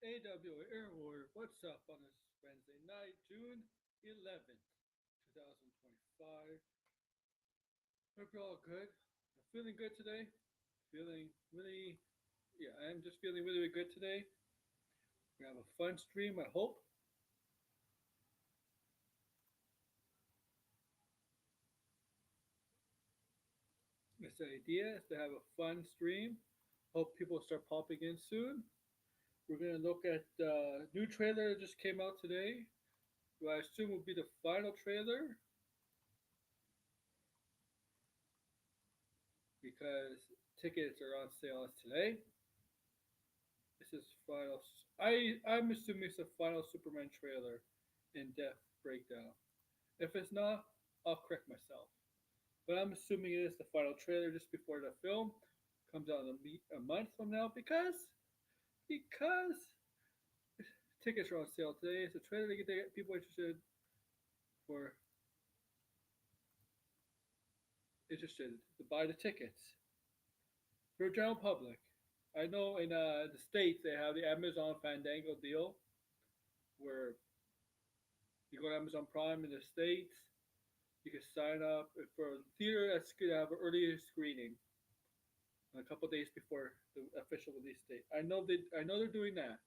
AWA Air Warrior, what's up on this Wednesday night, June 11th, 2025? Hope you're all good. I'm feeling good today. Feeling really, yeah, I'm just feeling really, really good today. We have a fun stream, I hope. This idea is to have a fun stream. Hope people start popping in soon. We're going to look at the new trailer that just came out today, who I assume will be the final trailer because tickets are on sale as today. This is final. I'm assuming it's the final Superman trailer in depth breakdown. If it's not, I'll correct myself. But I'm assuming it is the final trailer just before the film comes out in a month from now because tickets are on sale today. It's a trailer to get people interested to buy the tickets for the general public. I know in the states they have the Amazon Fandango deal where you go to Amazon Prime in the states. You can sign up for a theater that's going to have an early screening a couple days before the official release date. I know they're doing that.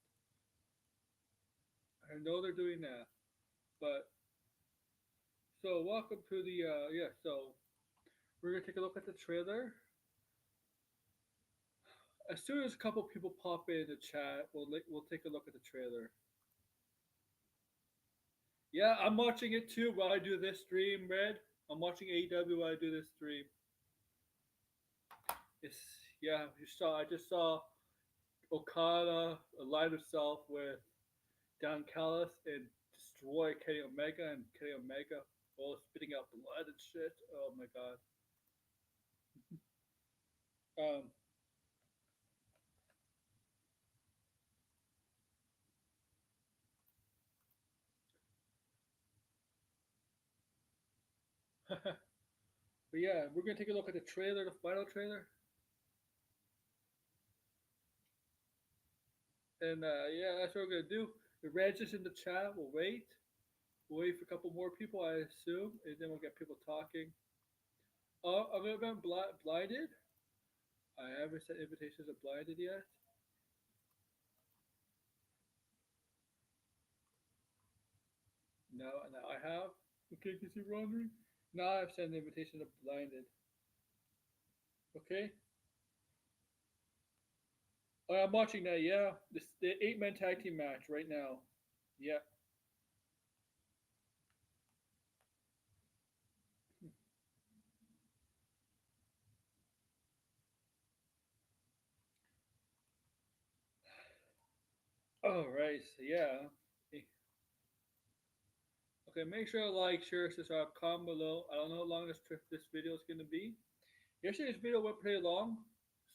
I know they're doing that. But so welcome to the yeah. So we're gonna take a look at the trailer. As soon as a couple people pop in the chat, we'll take a look at the trailer. Yeah, I'm watching it too while I do this stream. Red, I'm watching AEW while I do this stream. It's yeah. You saw. I just saw Okada align himself with Don Callis and destroy Kenny Omega and Kenny Omega all spitting out blood and shit. Oh my god. Um, but yeah, we're gonna take a look at the trailer, the final trailer, and yeah, that's what we're gonna do. The Reds is in the chat. We'll wait. We'll wait for a couple more people, I assume, and then we'll get people talking. Oh, I've been blinded. I haven't sent invitations to blinded yet. No, now I have. Okay, in case you're wondering. Now I've sent an invitation to blinded. Okay. Oh, I'm watching that. Yeah, this the 8-man tag team match right now. Yeah. All right. So yeah. Okay. Make sure to like, share, subscribe, comment below. I don't know how long this video is gonna be. Yesterday's video went pretty long.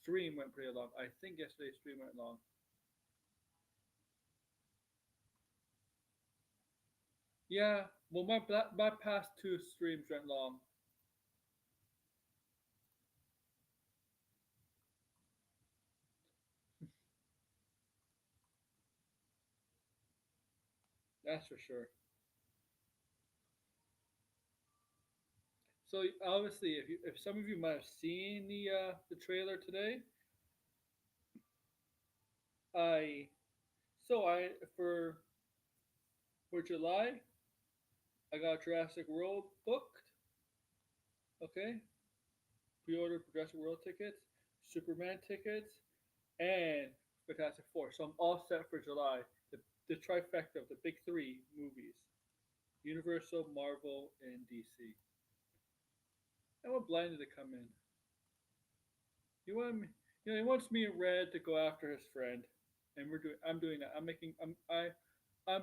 Stream went pretty long. I think yesterday's stream went long. Yeah. Well, my past two streams went long. That's for sure. So obviously, if some of you might have seen the trailer today, I so I for July I got Jurassic World booked. Okay, pre-order Jurassic World tickets, Superman tickets, and Fantastic Four. So I'm all set for July. The trifecta of the big three movies: Universal, Marvel, and DC. I want Blinded to come in. He want me, he wants me and Red to go after his friend, and we're doing. I'm doing that. I'm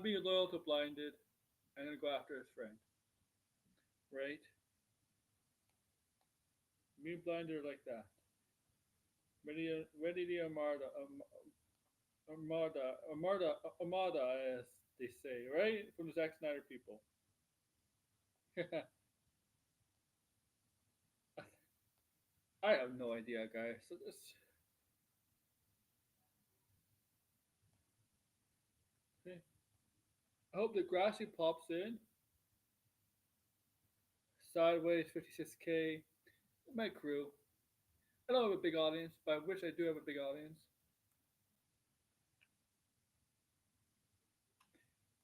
being loyal to Blinded. I'm gonna go after his friend, right? Me and Blinded are like that. Ready the Armada, as they say, right? From the Zack Snyder people. I have no idea, guys. So this, I hope the Grassy pops in. Sideways 56K. My crew. I don't have a big audience, but I wish I do have a big audience.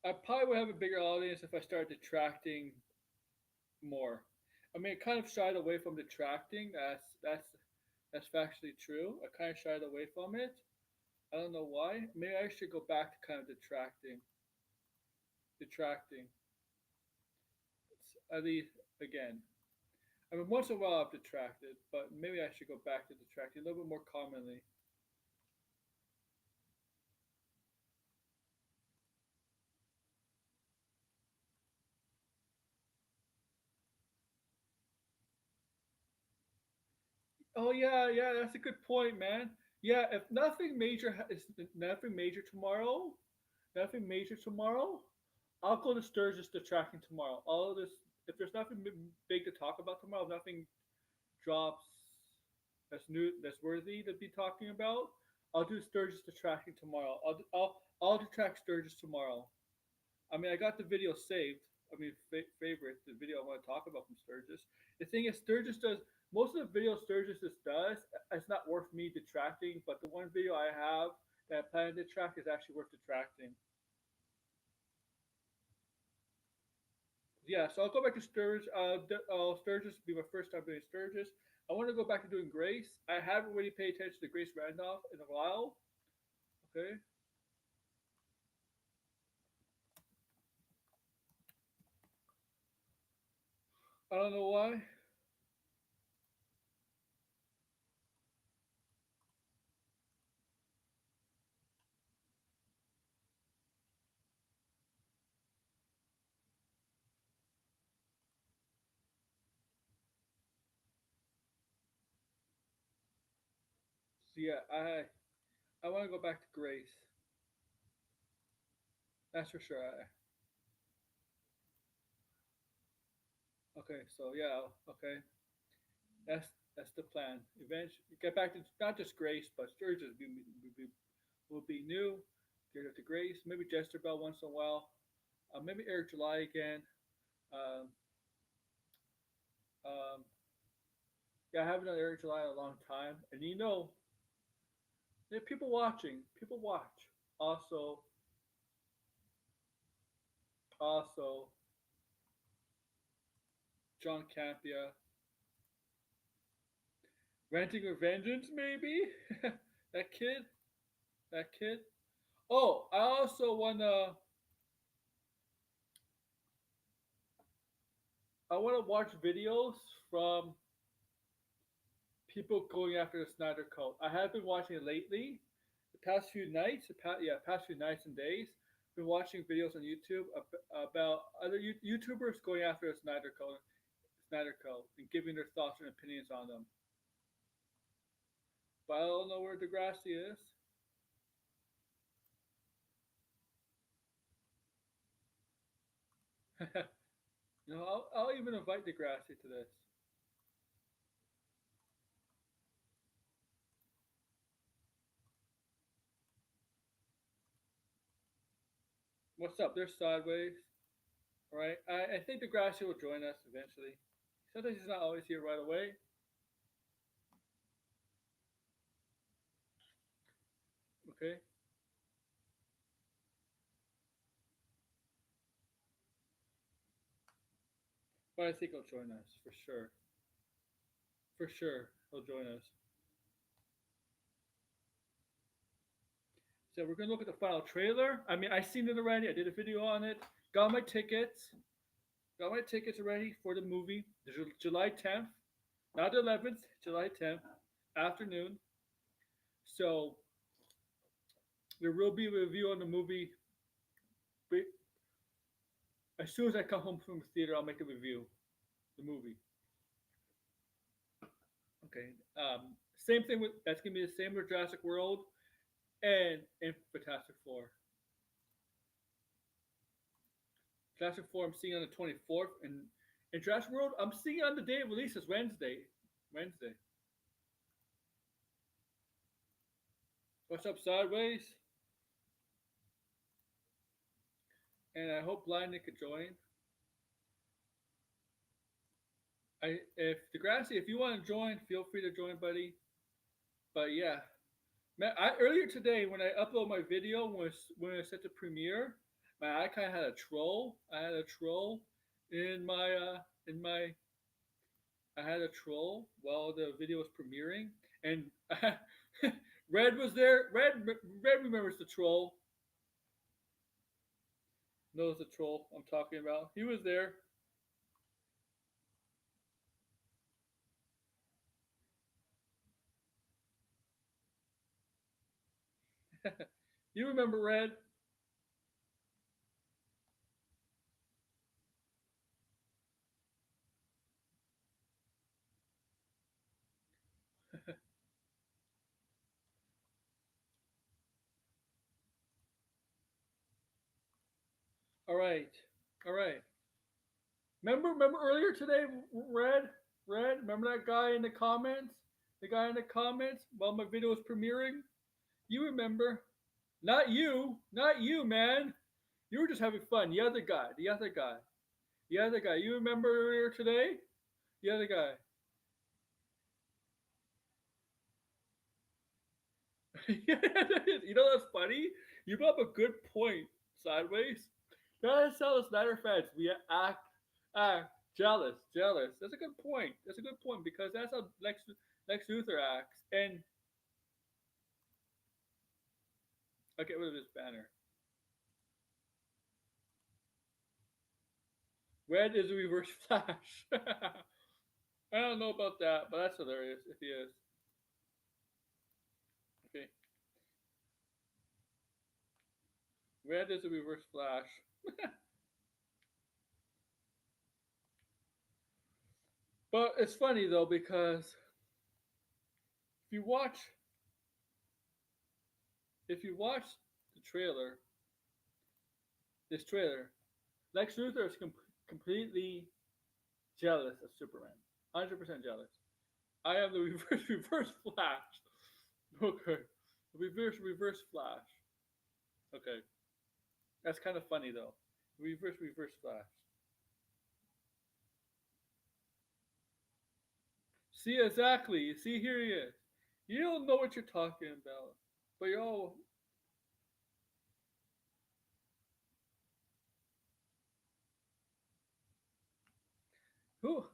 I probably would have a bigger audience if I started detracting more. I mean, I kind of shied away from detracting. That's factually true. I kind of shied away from it. I don't know why. Maybe I should go back to kind of detracting. At least again. I mean, once in a while I've detracted, but maybe I should go back to detracting a little bit more commonly. Oh yeah, yeah, that's a good point, man. Yeah, if nothing major is nothing major tomorrow, nothing major tomorrow, I'll go to Sturgis to tracking tomorrow. All of this, if there's nothing big to talk about tomorrow, if nothing drops that's worthy to be talking about, I'll do Sturgis to tracking tomorrow. I'll detract Sturgis tomorrow. I mean, I got the video saved. I mean, favorite the video I want to talk about from Sturgis. The thing is, Sturgis does most of the video Sturgis does. It's not worth me detracting, but the one video I have that I plan to detract is actually worth detracting. Yeah, so I'll go back to Sturgis. Sturgis will be my first time doing Sturgis. I want to go back to doing Grace. I haven't really paid attention to Grace Randolph in a while. Okay. I don't know why. So yeah, I want to go back to Grace. That's for sure. Okay, so yeah, okay, that's the plan. Eventually, get back to not just Grace, but Sturgis will be new. Get it to Grace, maybe Jester Bell once in a while, maybe Eric July again. Um, um, yeah, I haven't done Eric July in a long time, and there are people watching. People watch. Also, also John Campia, Renting with Vengeance, maybe that kid, that kid. Oh, I also wanna watch videos from people going after the Snyder Code. I have been watching it lately. The past few nights, past few nights and days, been watching videos on YouTube about other YouTubers going after the Snyder Code, and giving their thoughts and opinions on them. But I don't know where Degrassi is. I'll even invite Degrassi to this. What's up? They're sideways. All right. I think Degrassi will join us eventually. Sometimes he's not always here right away. Okay. But I think he'll join us for sure. For sure, he'll join us. So we're gonna look at the final trailer. I mean, I seen it already. I did a video on it. Got my tickets. Got my tickets already for the movie. July 10th, not the 11th, July 10th, afternoon. So there will be a review on the movie. As soon as I come home from the theater, I'll make a review. The movie. Okay. Same thing with that's gonna be the same with Jurassic World and Fantastic Four. Jurassic 4 I'm seeing on the 24th, and in Jurassic World I'm seeing on the day of release is Wednesday. Wednesday. What's up, Sideways? and I hope Blind Nick could join. If Degrassi, if you want to join, feel free to join, buddy. But yeah, man, earlier today when I upload my video when I set to premiere, man, I kind of had a troll. I had a troll in my I had a troll while the video was premiering, and Red was there. Red remembers the troll. Knows the troll I'm talking about. He was there. You remember Red? All right, all right. Remember earlier today, Red. Remember that guy in the comments? The guy in the comments while my video was premiering. You remember? Not you, man. You were just having fun. The other guy. You remember earlier today? The other guy. You know that's funny? You brought up a good point, Sideways. That is how the Snyder fans we act jealous. That's a good point. That's a good point because that's how Lex Luthor acts. And I'll get rid of this banner. Red is a reverse Flash. I don't know about that, but that's hilarious if he is. Okay, Red is a reverse Flash. But it's funny though because if you watch if you watch the trailer, this trailer, Lex Luthor is completely jealous of Superman. 100% jealous. I am the reverse Flash. Okay, reverse Flash. Okay, that's kind of funny though. Reverse Flash. See exactly. See here he is. You don't know what you're talking about, but you're all who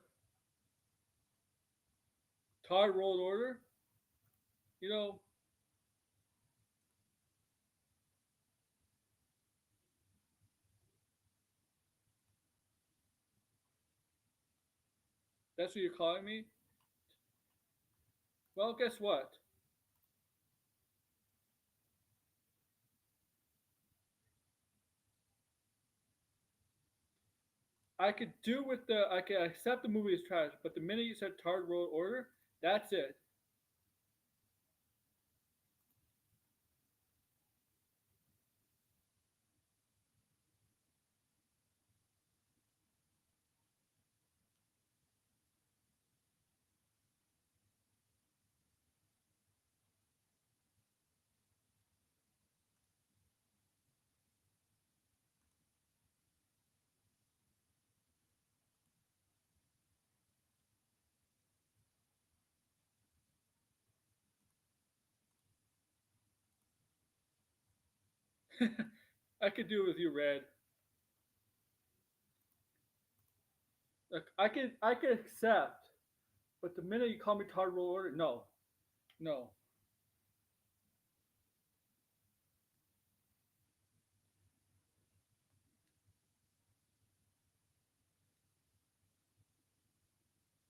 Todd World Order. You know that's what you're calling me. Well, guess what? I could do with the I can accept the movie is trash, but the minute you said Todd World Order, that's it. I could do it with you, Red. Look, I could accept, but the minute you call me Todd World Order, no, no.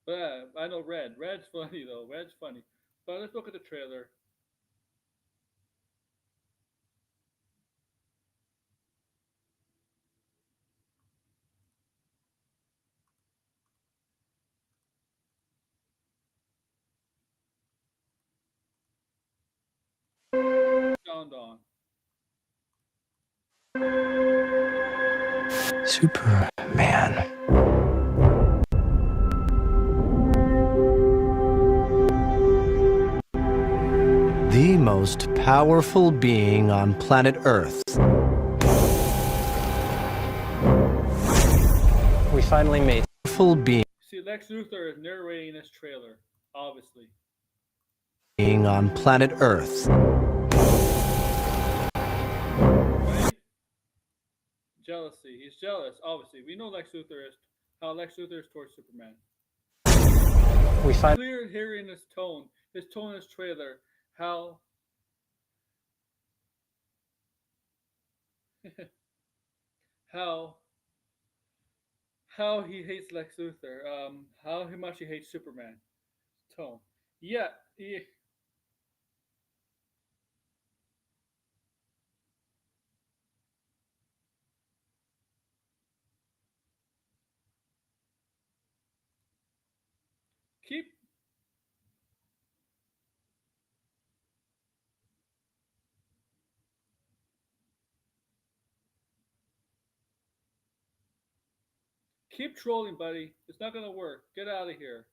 But I know Red. Red's funny though. Red's funny. But let's look at the trailer. Dawned on. Superman. The most powerful being on planet Earth. finally meet. Full being See, Lex Luthor is narrating this trailer, obviously. on planet Earth. Right? Jealousy. He's jealous, obviously. We know Lex Luthor is how Lex Luthor is towards Superman. We find Clear hearing his tone in this trailer, how how how he hates Lex Luthor, how much he hates Superman. Tone. Yeah, keep keep trolling, buddy. It's not gonna work. Get out of here.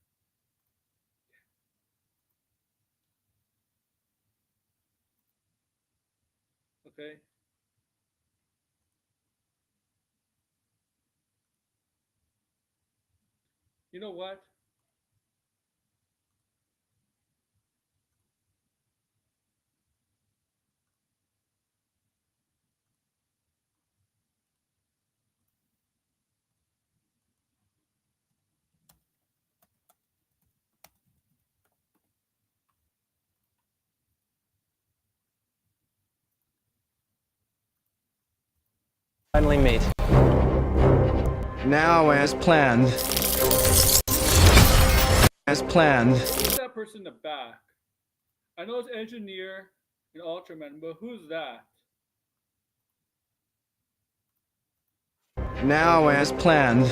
Okay. You know what? finally meet. Now, as planned. As planned. Who's that person in the back? I know it's Engineer and Ultraman, but who's that? Now, as planned.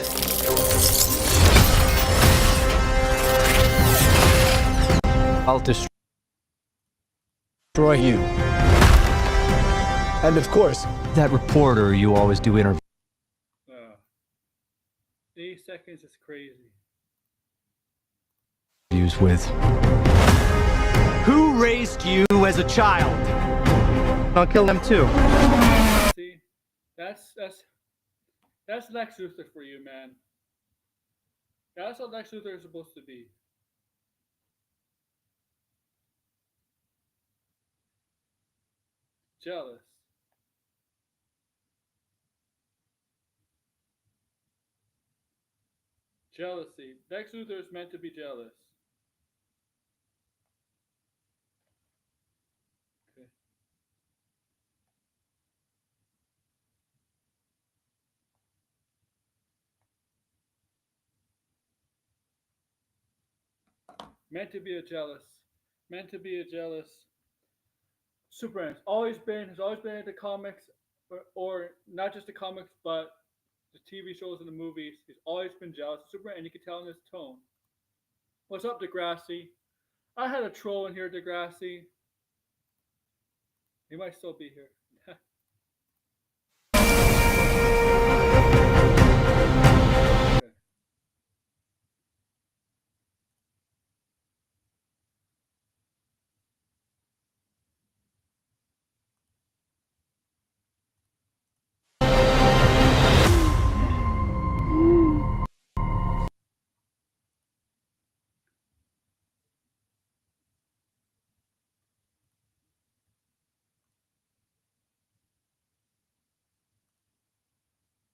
I'll destroy you. And of course, that reporter you always do interviews 8 seconds is crazy. with. Who raised you as a child? I'll kill them too. See, that's Lex Luthor for you, man. That's what Lex Luthor is supposed to be. Jealous. Jealousy. Lex Luthor is meant to be jealous. Okay. Meant to be a jealous. Meant to be a jealous. Superman has always been in the comics, or not just the comics, but the TV shows and the movies. He's always been jealous of Superman, and you can tell in his tone. What's up, Degrassi? I had a troll in here, Degrassi. He might still be here. Okay.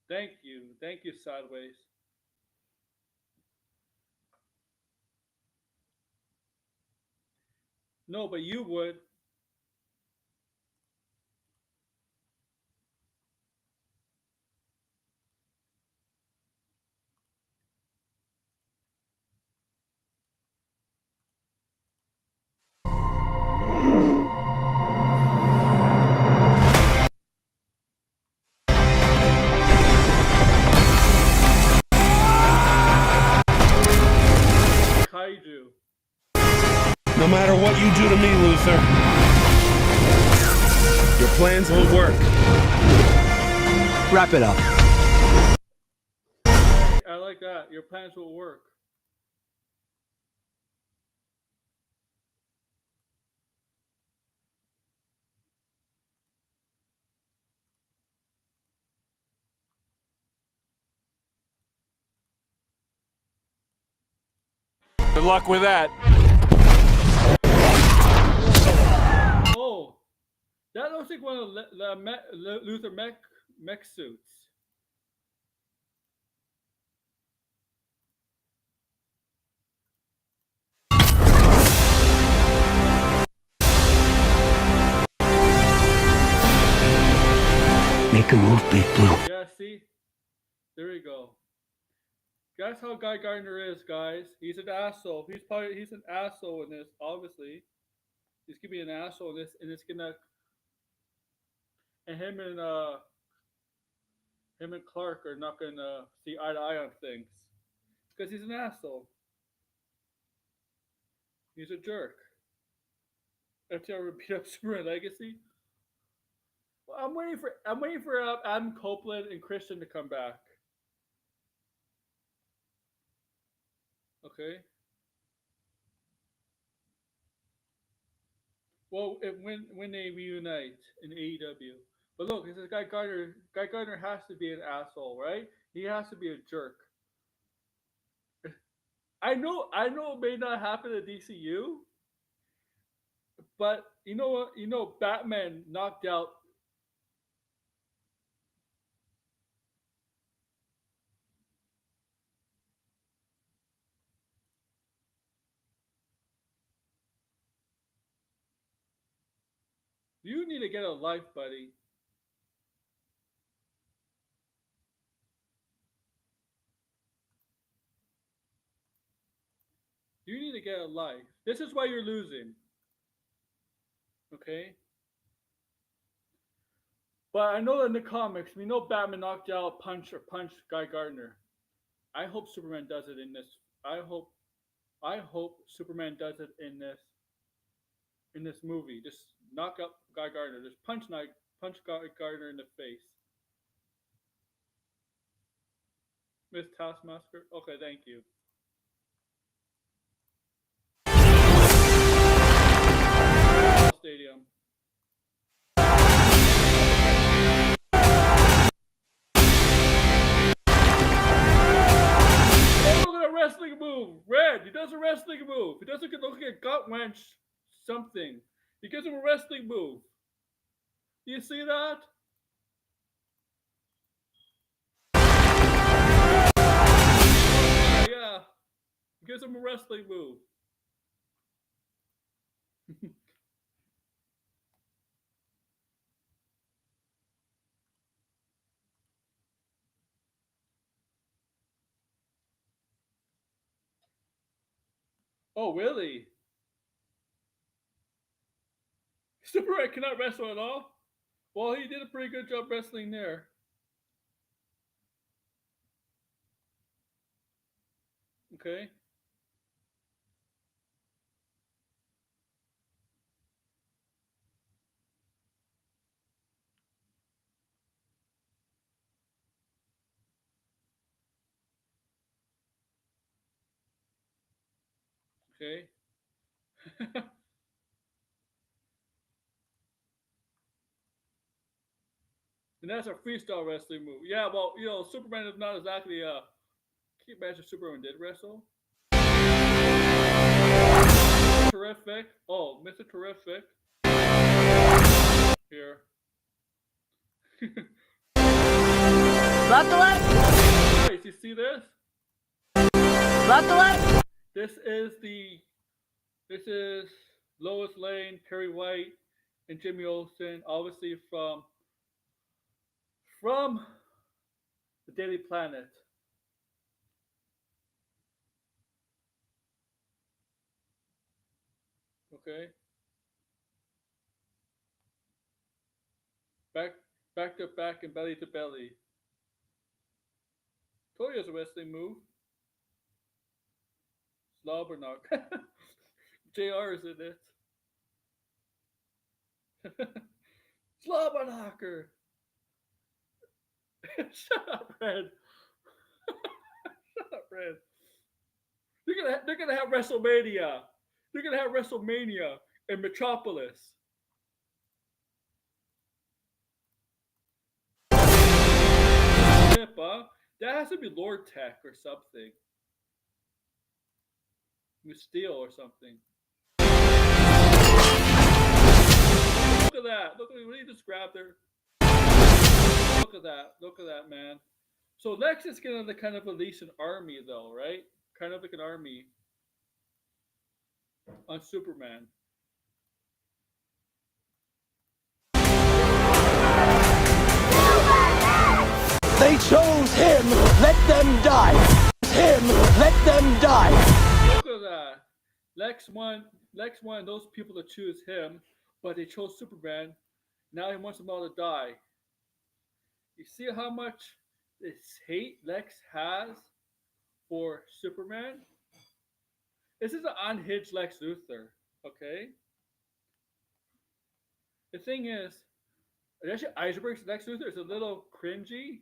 Thank you. Thank you, Sideways. No, but you would. Kaiju. No matter what you do to me, Luther, your plans won't work. Wrap it up. I like that. Your plans will work. Good luck with that. Oh, that looks like one of Luther mech suits. Make a move, Big Blue. Yeah, see? There we go. That's how Guy Gardner is, guys. He's an asshole. He's an asshole in this, obviously. He's gonna be an asshole in this, and it's gonna and him and Clark are not gonna see eye to eye on things. Because he's an asshole. He's a jerk. FTR beat up Superman Legacy. Well, I'm waiting for Adam Copeland and Christian to come back. Okay. Well, when they reunite in AEW, but look, it says Guy Gardner. Guy Gardner has to be an asshole, right? He has to be a jerk. I know it may not happen at DCU, but you know what? You know, Batman knocked out. You need to get a life, buddy. You need to get a life. This is why you're losing. Okay? But I know that in the comics, we know Batman knocked out punched Guy Gardner. I hope Superman does it in this. I hope Superman does it in this movie. Just knock out Guy Gardner. Just punch Guy Gardner in the face. Miss Taskmaster? Okay, thank you. Stadium. Oh, look at a wrestling move. Red, he does a wrestling move. He doesn't look like a gut wrench something. He gives him a wrestling move. Do you see that? Yeah. He gives him a wrestling move. Oh, really? Superman cannot wrestle at all? Well, he did a pretty good job wrestling there. Okay. Okay. And that's a freestyle wrestling move. Yeah, well, you know, Superman is not exactly a. Can you imagine if Superman did wrestle? Terrific. Oh, Mr. Terrific. Here. Left to left. Guys, you see this? Left to left. This is Lois Lane, Perry White, and Jimmy Olsen, obviously from the Daily Planet. Okay. Back to back and belly to belly. Told you it's a wrestling move. Slobberknock. JR is in it. Slobberknocker. Shut up, Red. Shut up, Red. They're gonna have WrestleMania. They're gonna have WrestleMania in Metropolis. That has to be Lord Tech or something. with steel or something. Look at that! Look at what he just grabbed there. Look at that! Look at that, man. So Lex is gonna kind of release an army, though, right? Kind of like an army on Superman. They chose him. Let them die. Him. Let them die. Look at that. Lex wanted those people to choose him, but they chose Superman. Now he wants them all to die. You see how much this hate Lex has for Superman? This is an unhinged Lex Luthor, okay? The thing is, actually Eisenberg's Lex Luthor is a little cringy,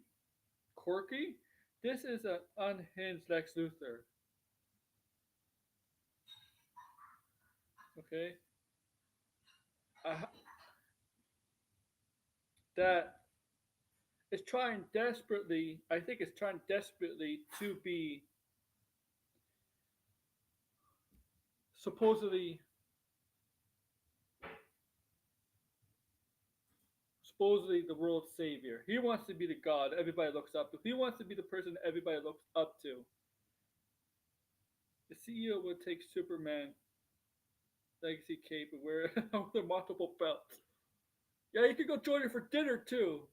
quirky. This is an unhinged Lex Luthor. Okay? That is trying desperately, I think it's trying desperately to be supposedly the world's savior. He wants to be the god everybody looks up to. He wants to be the person everybody looks up to. The CEO would take Superman legacy cape and wear the multiple belts. Yeah, you could go join her for dinner too.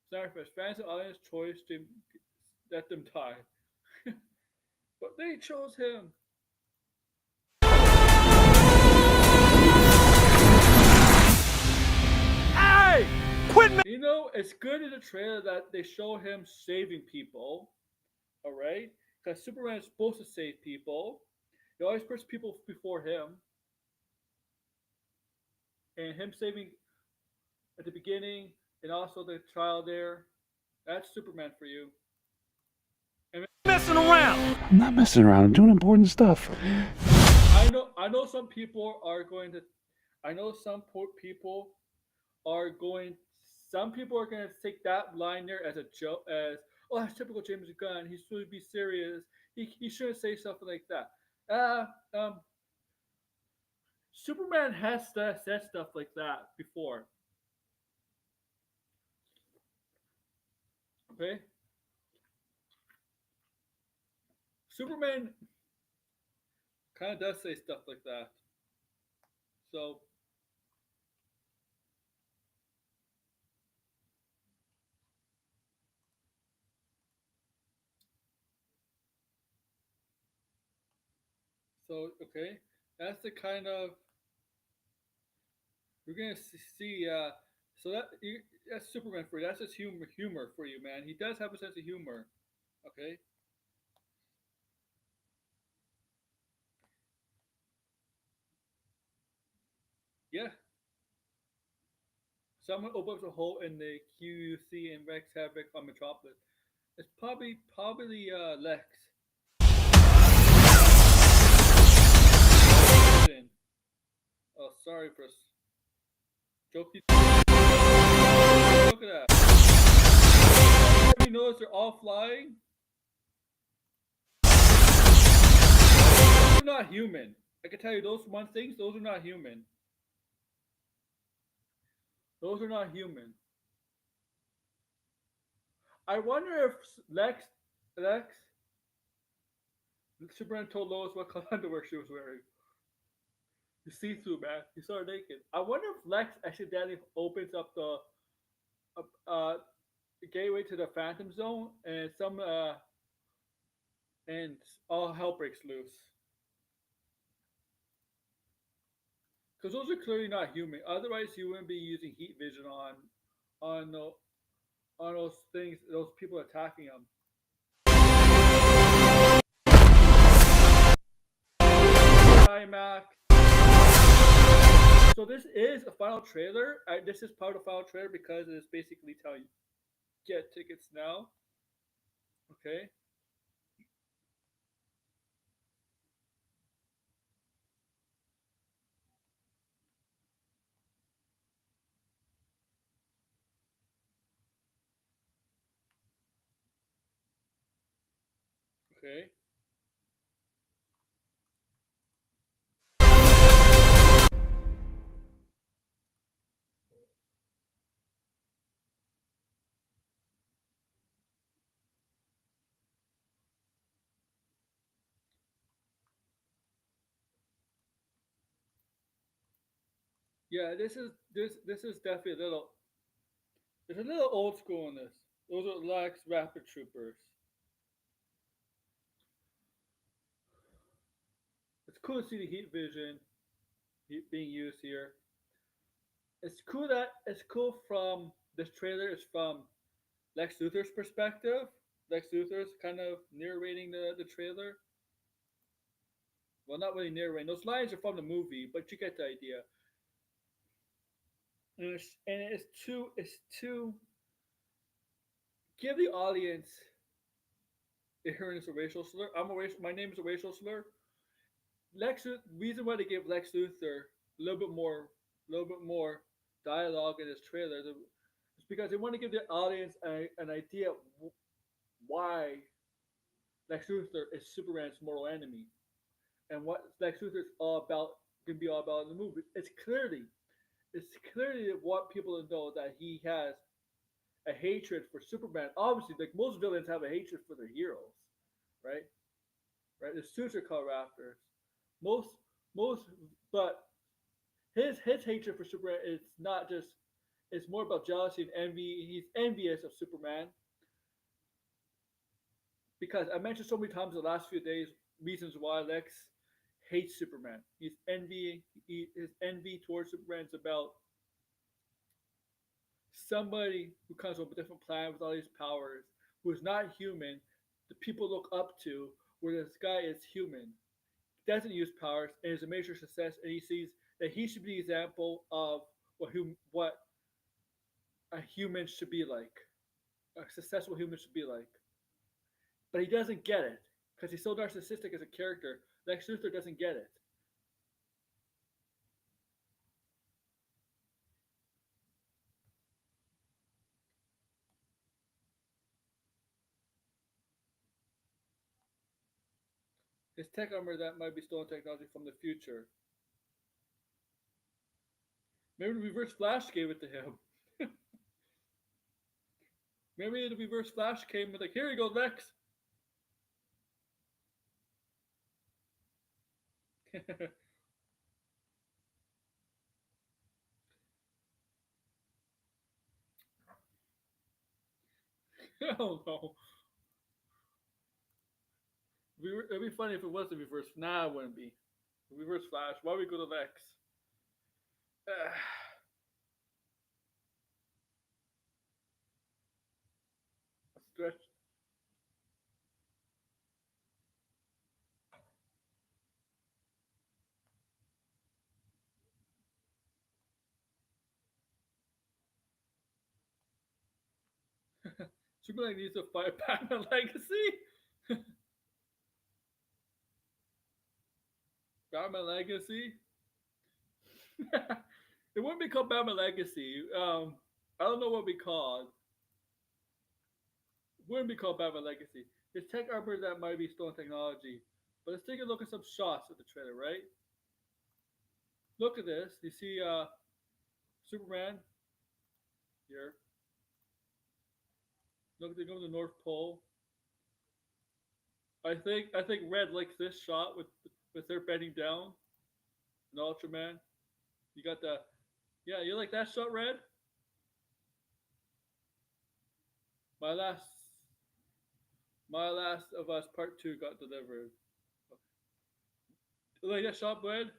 Sorry for fans and audience choice to let them die. But they chose him. Hey! Quit me! You know, it's good in the trailer that they show him saving people. Alright? Because Superman is supposed to save people. He always puts people before him. And him saving at the beginning and also the trial there. That's Superman for you. Messing around. I'm not messing around. I'm doing important stuff. I know some people are going to take that line there as a joke, as, oh, that's typical James Gunn. He's supposed to be serious. He shouldn't say something like that. Superman has said stuff like that before. Okay? Superman kind of does say stuff like that. So, okay, that's the kind of we're gonna see. So that's Superman for you. That's just humor for you, man. He does have a sense of humor. Okay. Yeah. Someone opens a hole in the QUC and wreaks havoc on Metropolis. It's probably Lex. Oh, sorry for jokey. Look at that. You notice they're all flying? They're not human. I can tell you those one things, those are not human. Those are not human. I wonder if Lex Superman told Lois what color underwear she was wearing. You see through, man. You saw her naked. I wonder if Lex accidentally opens up the gateway to the Phantom Zone and and all hell breaks loose. Because those are clearly not human. Otherwise, you wouldn't be using heat vision on those things, those people attacking them. IMAX. So this is a final trailer. This is part of the final trailer because it is basically telling you get tickets now. Okay. Okay. Yeah, this is definitely a little. There's a little old school in this. Those are Lex Rapid Troopers. It's cool to see the heat vision being used here. It's cool from this trailer. It's from Lex Luthor's perspective. Lex Luthor's kind of narrating the trailer. Well, not really narrating. Those lines are from the movie, but you get the idea. And it's to give the audience a hearing is a racial slur. My name is a racial slur. Reason why they give Lex Luthor a little bit more dialogue in this trailer is because they want to give the audience an idea of why Lex Luthor is Superman's mortal enemy and what Lex Luthor is all about, can be all about in the movie. It's clearly what people know that he has a hatred for Superman. Obviously, like most villains have a hatred for their heroes, right? Right. The suits are called Raptors. Most most, but his hatred for Superman is not just. It's more about jealousy and envy. He's envious of Superman because I mentioned so many times in the last few days reasons why Lex hates Superman. His envy towards Superman is about somebody who comes from a different planet with all these powers, who is not human, the people look up to, where this guy is human, doesn't use powers, and is a major success, and he sees that he should be an example of what a human should be like, a successful human should be like. But he doesn't get it because he's so narcissistic as a character. Lex Luthor doesn't get it. His tech armor that might be stolen technology from the future. Maybe the Reverse Flash gave it to him. Maybe the Reverse Flash came with like, here you go, Lex. Oh no. It'd be funny if it was the reverse. Nah, it wouldn't be. Reverse Flash. Why would we go to Lex? Stretch. Superman needs to fight Batman Legacy. Batman Legacy. It wouldn't be called Batman Legacy. I don't know what we called. It wouldn't be called Batman Legacy. It's tech armor that might be stolen technology. But let's take a look at some shots of the trailer, right? Look at this. You see Superman here. Look, they go to the North Pole. I think Red likes this shot with her bending down. And Ultraman. You got the yeah, you like that shot, Red? My last of Us Part 2 got delivered. You like that shot, Red?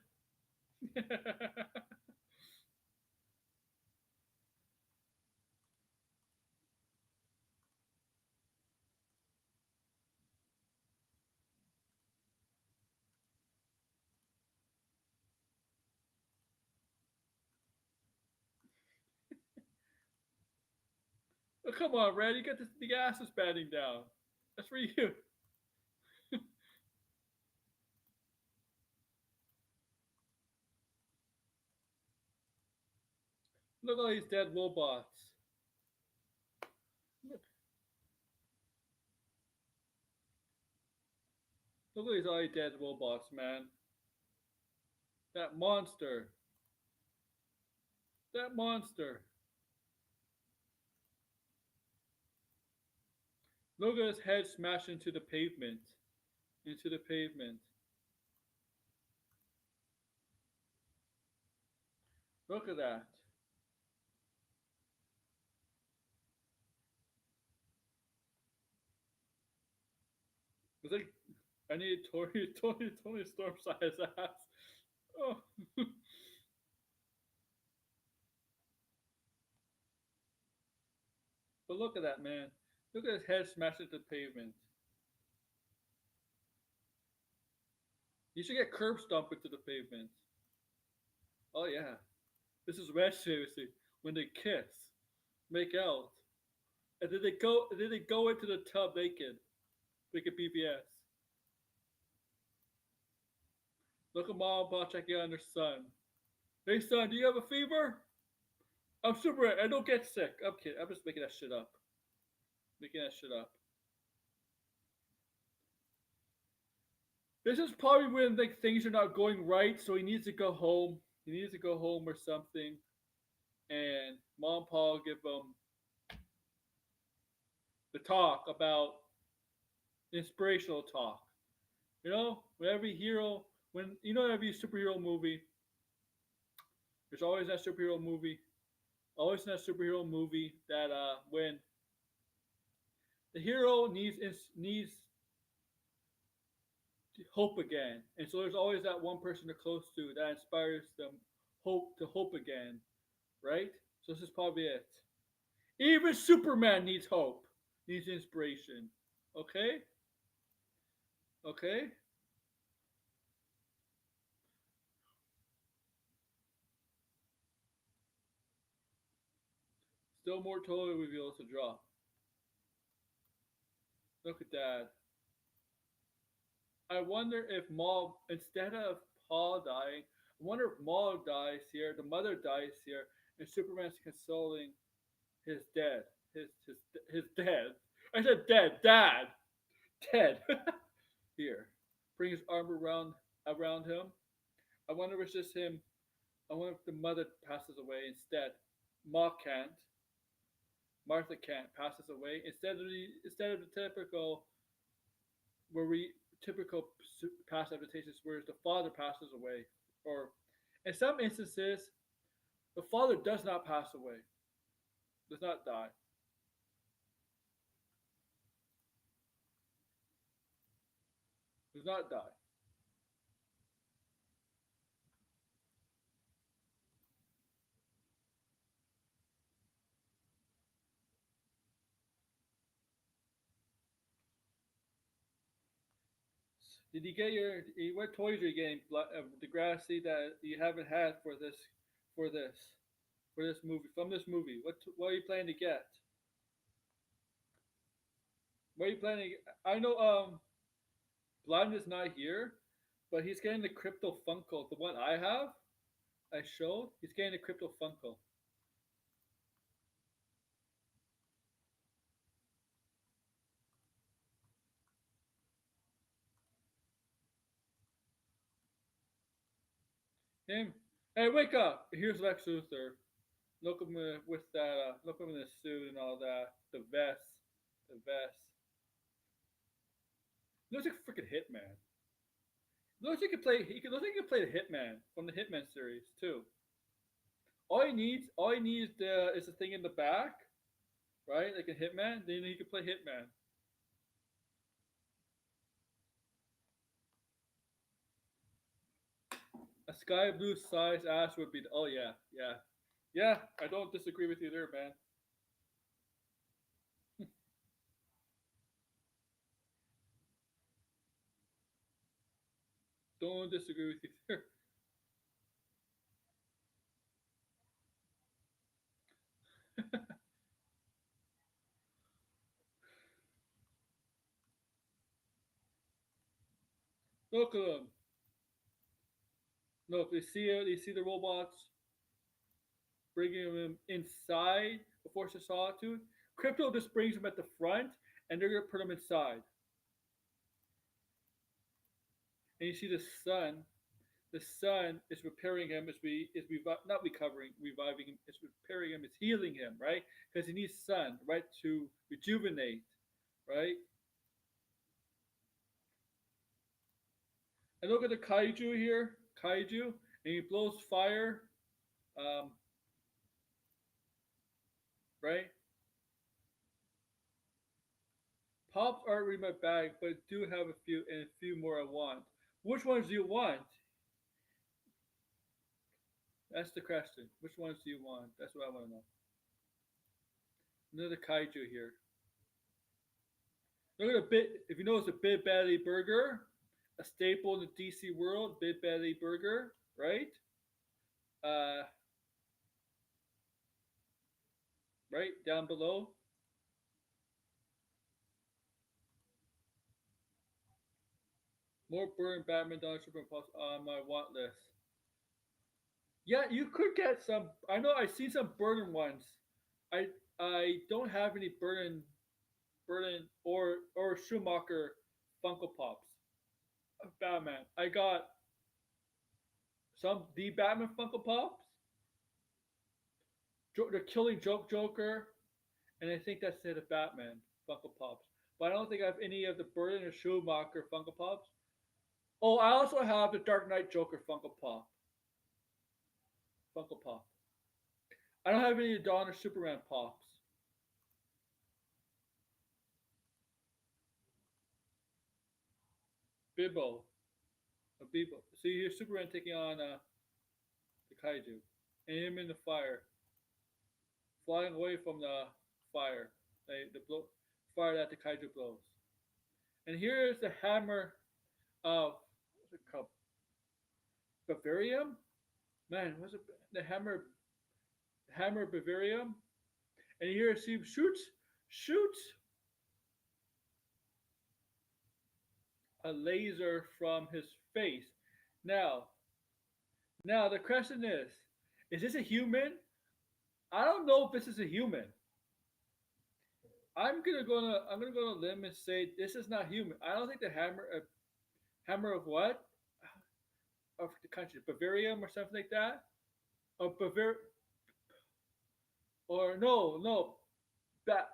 Oh, come on, Red. You got the ass is batting down. That's for you. Look at all these dead robots. Look at all these dead robots, man. That monster. That monster. Look at his head smash into the pavement. Into the pavement. Look at that. It's like I need Tony Storm size ass. Oh. But look at that man. Look at his head smashed into the pavement. You should get curb stomped into the pavement. Oh yeah. This is red seriously. When they kiss, make out. And then they go into the tub naked. Like a BBS. Look at mom and pop checking on their son. Hey son, do you have a fever? I'm super. I don't get sick. I'm kidding. I'm just making that shit up. Making that shit up. This is probably when like things are not going right, so he needs to go home. He needs to go home or something, and mom and pa give him the talk about inspirational talk. You know, when every hero, when you know every superhero movie, there's always that superhero movie, always that superhero movie that when the hero needs hope again, and so there's always that one person they're close to that inspires them hope again, right? So this is probably it. Even Superman needs hope, needs inspiration. Okay, okay. Still more total reveals to drop. Look at that. I wonder if Maul, instead of Paul dying, I wonder if Maul dies here, the mother dies here, and Superman's consoling his dead. His dead. I said dead. Dad. Dead. Here. Bring his arm around him. I wonder if it's just him. I wonder if the mother passes away instead. Ma can't. Martha can't passes away instead of the typical past adaptations where the father passes away, or in some instances the father does not pass away, does not die. Does not die. Did you get what toys are you getting, Degrassi, that you haven't had for this for this movie from this movie? What are you planning to get? What are you planning? I know Blind is not here, but he's getting the Crypto Funko. The one I have, I showed. He's getting the Crypto Funko. Him. Hey, wake up! Here's Lex Luthor. Look at him with that. Look at him in the suit and all that. The vest. The vest. Looks like a freaking Hitman. Looks like he could play. Looks like he could play the Hitman from the Hitman series too. All he needs is the thing in the back, right? Like a Hitman. Then he could play Hitman. A sky blue size ass would be. Oh yeah, yeah, yeah. I don't disagree with you there, man. Don't disagree with you there. Look at them. Look, you see the robots bringing them inside the Force of Solitude. Crypto just brings them at the front, and they're gonna put them inside. And you see the sun. The sun is repairing him not recovering, reviving him. It's repairing him. It's healing him, right? Because he needs sun, right, to rejuvenate, right? And look at the kaiju here, kaiju, and he blows fire Um, right? Pops aren't really my bag, but do have a few and a few more I want. Which ones do you want? That's the question. Which ones do you want? That's what I want to know. Another kaiju here. Look at a bit. If you notice, a Big Baddy Burger, a staple in the DC world. Big Baddy Burger, right? Uh, right down below. More Burn Batman Dawn Superman Plus on my want list. Yeah, you could get some. I know I've seen some Burden ones. I I don't have any Burden or Schumacher Funko Pops of Batman. I got some the Batman Funko Pops, the Killing Joke Joker, and I think that's it of Batman Funko Pops. But I don't think I have any of the Burden or Schumacher Funko Pops. Oh, I also have the Dark Knight Joker Funko Pop. Funko Pop. I don't have any Dawn or Superman Pops. Bibbo. A Bibbo. See, here's Superman taking on the kaiju. And him in the fire. Flying away from the fire. Fire that the kaiju blows. And here is the hammer of, what's it called? Bavarium? Man, what's it? The hammer Bavarium. And here see shoots a laser from his face. Now, the question is this a human? I don't know if this is a human. I'm gonna go on a limb and say this is not human. I don't think the hammer of what? Of the country, Bavarium or something like that? Or or no, that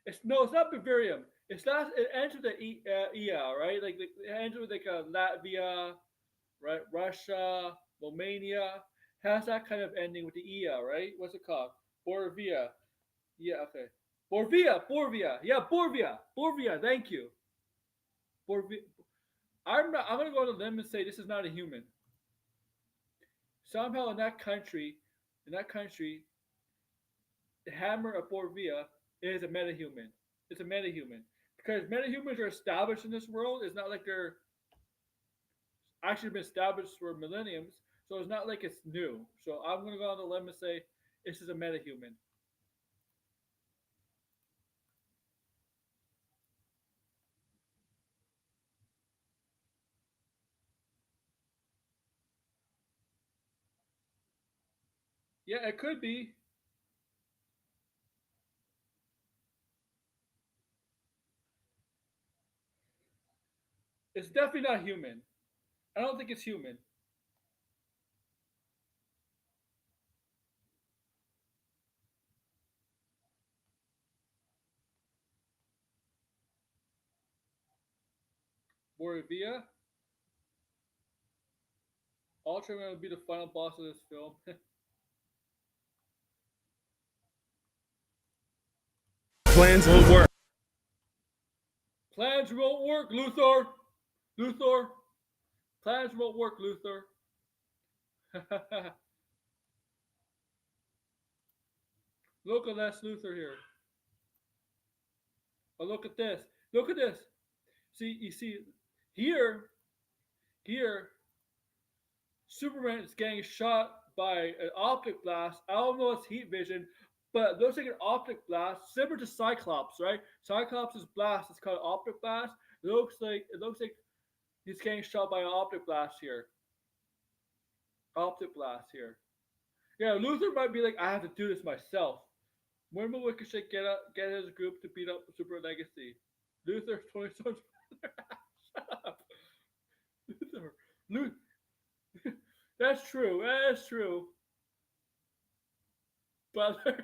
it's not Bavarium. It's not. It ends with the EL, right? Like it ends with like Latvia, right? Russia, Romania has that kind of ending with the EL, right? What's it called? Borvia. Yeah, okay. Borvia. Yeah, Borvia. Thank you. Borvia. I'm not. I'm gonna go on a limb and say this is not a human. Somehow in that country, the hammer of Borvia is a metahuman. It's a metahuman because metahumans are established in this world. It's not like they're actually been established for millenniums, so it's not like it's new. So I'm gonna go on the limb and say this is a metahuman. Yeah, it could be. It's definitely not human. I don't think it's human. Borvia. Ultraman will be the final boss of this film. Plans won't work. Plans won't work, Luthor. Luthor. Plans won't work, Luthor. Look at Lex Luthor here. Oh, look at this. Look at this. See, you see, here, Superman is getting shot by an optic blast. I don't know it's heat vision, but it looks like an optic blast, similar to Cyclops, right? Cyclops' blast is called optic blast. It looks like he's getting shot by an optic blast here. Optic blast here. Yeah, Luthor might be like, I have to do this myself. When will Ricochet get his group to beat up Super Legacy? Luthor, 20 Stones. Shut up. Luther. That's true. That's true. Butler.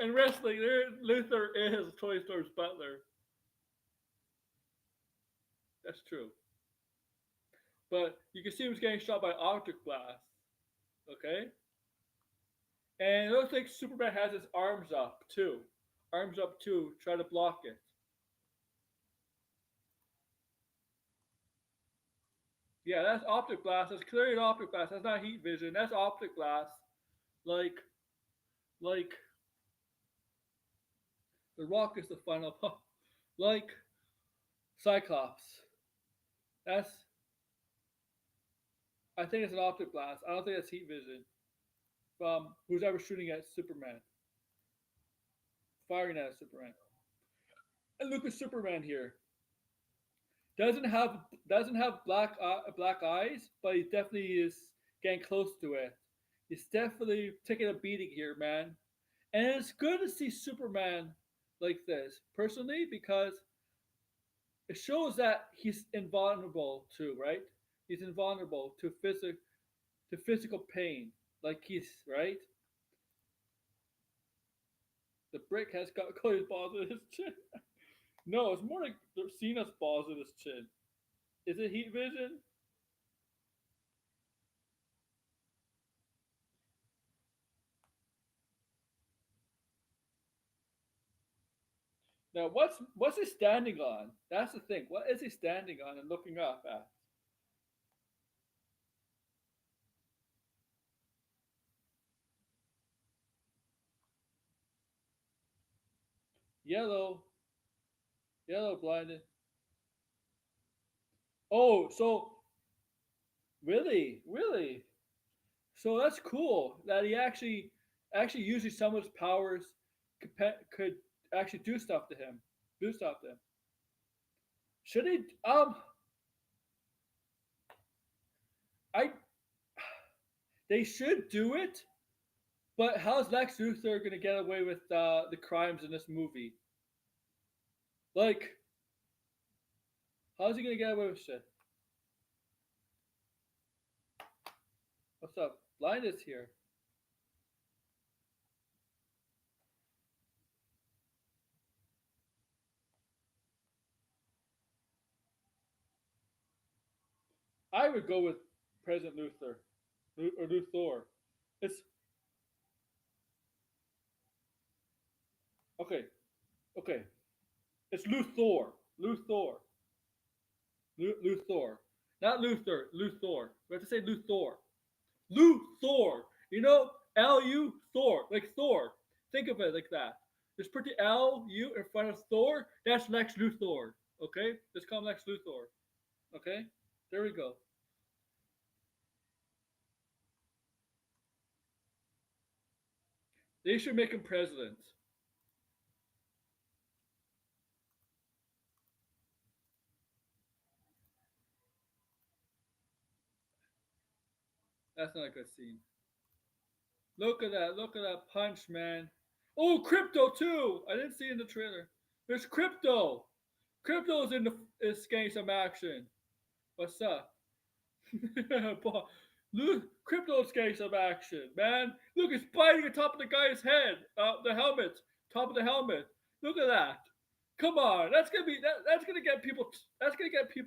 In wrestling, Luther is Tony Storm's butler. That's true. But you can see him getting shot by Optic Blast. Okay, and it looks like Superman has his arms up too. Arms up too, try to block it. Yeah, that's optic blast. That's clearly an optic blast. That's not heat vision. That's optic blast. Like, like the Rock is the final. Like Cyclops. That's. I think it's an optic blast. I don't think that's heat vision from who's ever shooting at Superman, firing at Superman. And look at Superman here. Doesn't have black eyes, but he definitely is getting close to it. He's definitely taking a beating here, man. And it's good to see Superman like this, personally, because it shows that he's invulnerable too, right? He's invulnerable to physical pain, like he's right. The brick has got Chloe's balls in his chin. No, it's more like Cena's balls in his chin. Is it heat vision? Now, what's he standing on? That's the thing. What is he standing on and looking up at? Yellow, yellow blinded. Oh, so really, really. So that's cool that he actually using some of his powers could actually do stuff to him. Do stuff to him. Should he? I. They should do it, but how's Lex Luthor gonna get away with the crimes in this movie? Like, how's he gonna get away with shit? What's up? Blind is here. I would go with President Luthor or Luthor. It's okay. Okay, it's Luthor. Luthor. Luthor. Not Luther. Luthor. We have to say Luthor. Luthor. You know, L-U Thor, like Thor. Think of it like that. Just put the L-U in front of Thor. That's Lex Luthor. Okay, just call him Lex Luthor. Okay, there we go. They should make him president. That's not a good scene. Look at that. Look at that punch, man. Oh, Crypto too. I didn't see it in the trailer. There's Crypto. Crypto's in the is getting some action. What's up? Look, Crypto's getting some action, man. Look, it's biting the top of the guy's head. The helmet. Top of the helmet. Look at that. Come on. That's gonna get people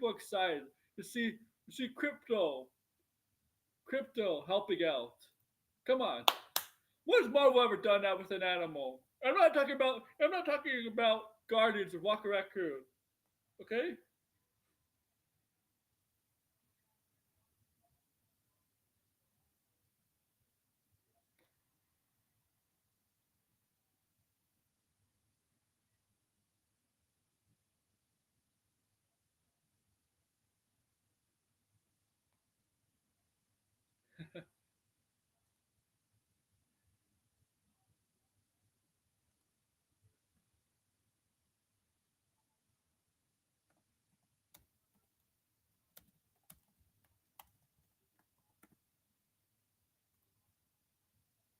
excited to see Crypto helping out. Come on. When has Marvel ever done that with an animal? I'm not talking about Guardians of Rocket Raccoon. Okay?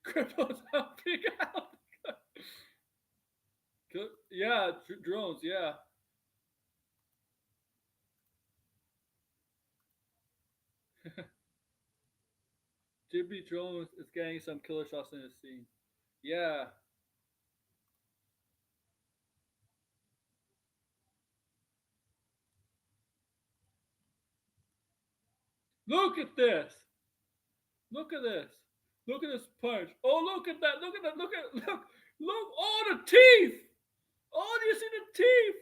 Crypto's helping out. Yeah, drones, yeah. Jimmy Jones is getting some killer shots in the scene. Yeah. Look at this. Look at this. Look at this punch. Oh, look at that. Look at that. Look. Oh, the teeth. Oh, do you see the teeth?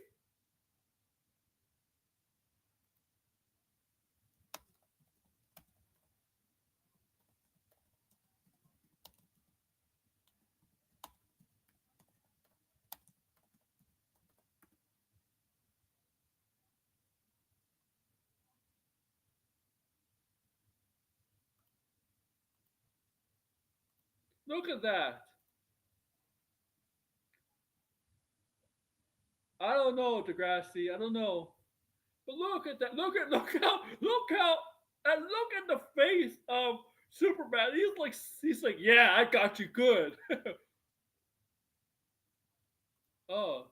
Look at that. I don't know, Degrassi. I don't know. But look at that. And look at the face of Superman. He's like, yeah, I got you good. Oh,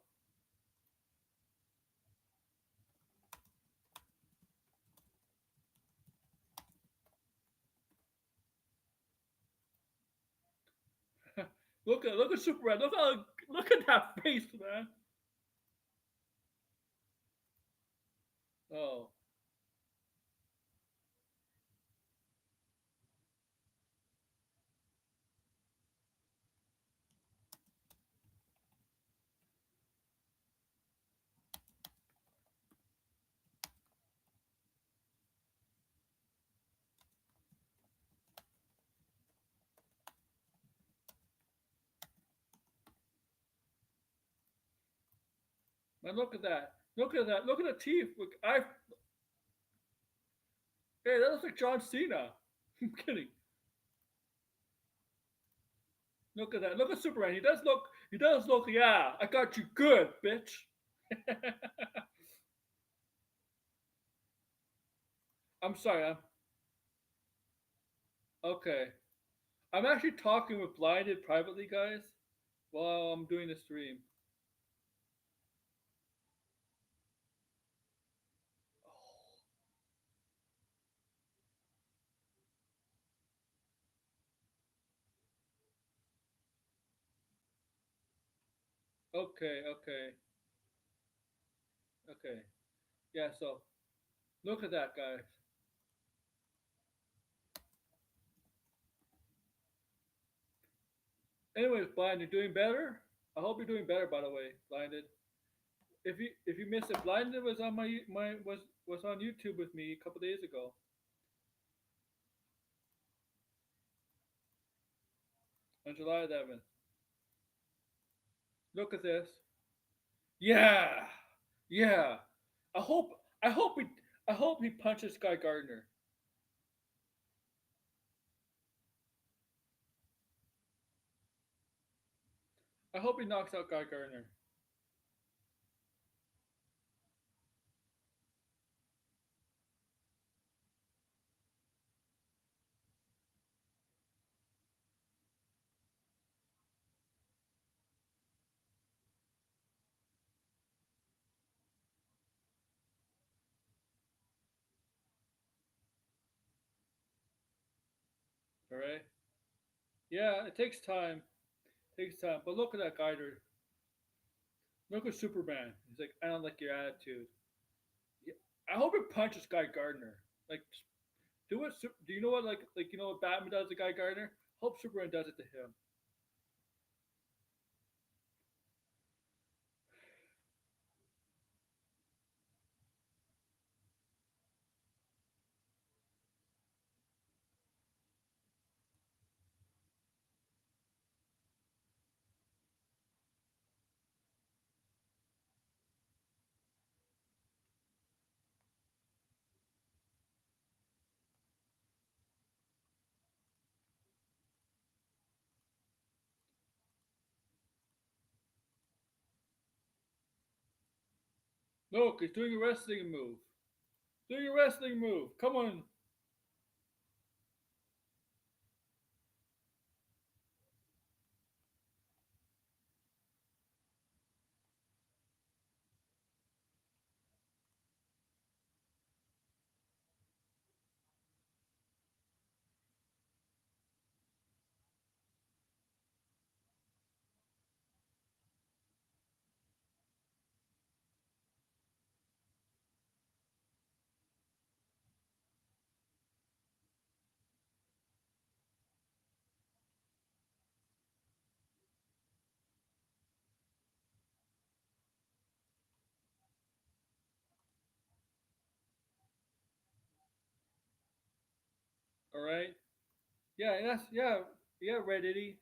look at Superman. Look at that face, man. Oh, man, look at that. Look at that. Look at the teeth. Hey, that looks like John Cena. I'm kidding. Look at that. Look at Superman. He does look, yeah, I got you good, bitch. I'm sorry. Okay. I'm actually talking with Blinded privately, guys, while I'm doing the stream. Okay. Okay. Yeah, so look at that, guys. Anyways, Blind, you're doing better? I hope you're doing better, by the way, Blinded. If you missed it, Blinded was on was on YouTube with me a couple days ago. On July 11th. Look at this. Yeah. Yeah. I hope I hope he I hope he punches Guy Gardner. I hope he knocks out Guy Gardner. All right. Yeah, it takes time. Takes time. But look at that Gardner. Look at Superman. He's like, I don't like your attitude. Yeah, I hope it punches Guy Gardner. Like, do you know what you know what Batman does to Guy Gardner? Hope Superman does it to him. Look, he's doing a wrestling move. Doing a wrestling move. Come on. All right. Yeah, and that's yeah. Reddity,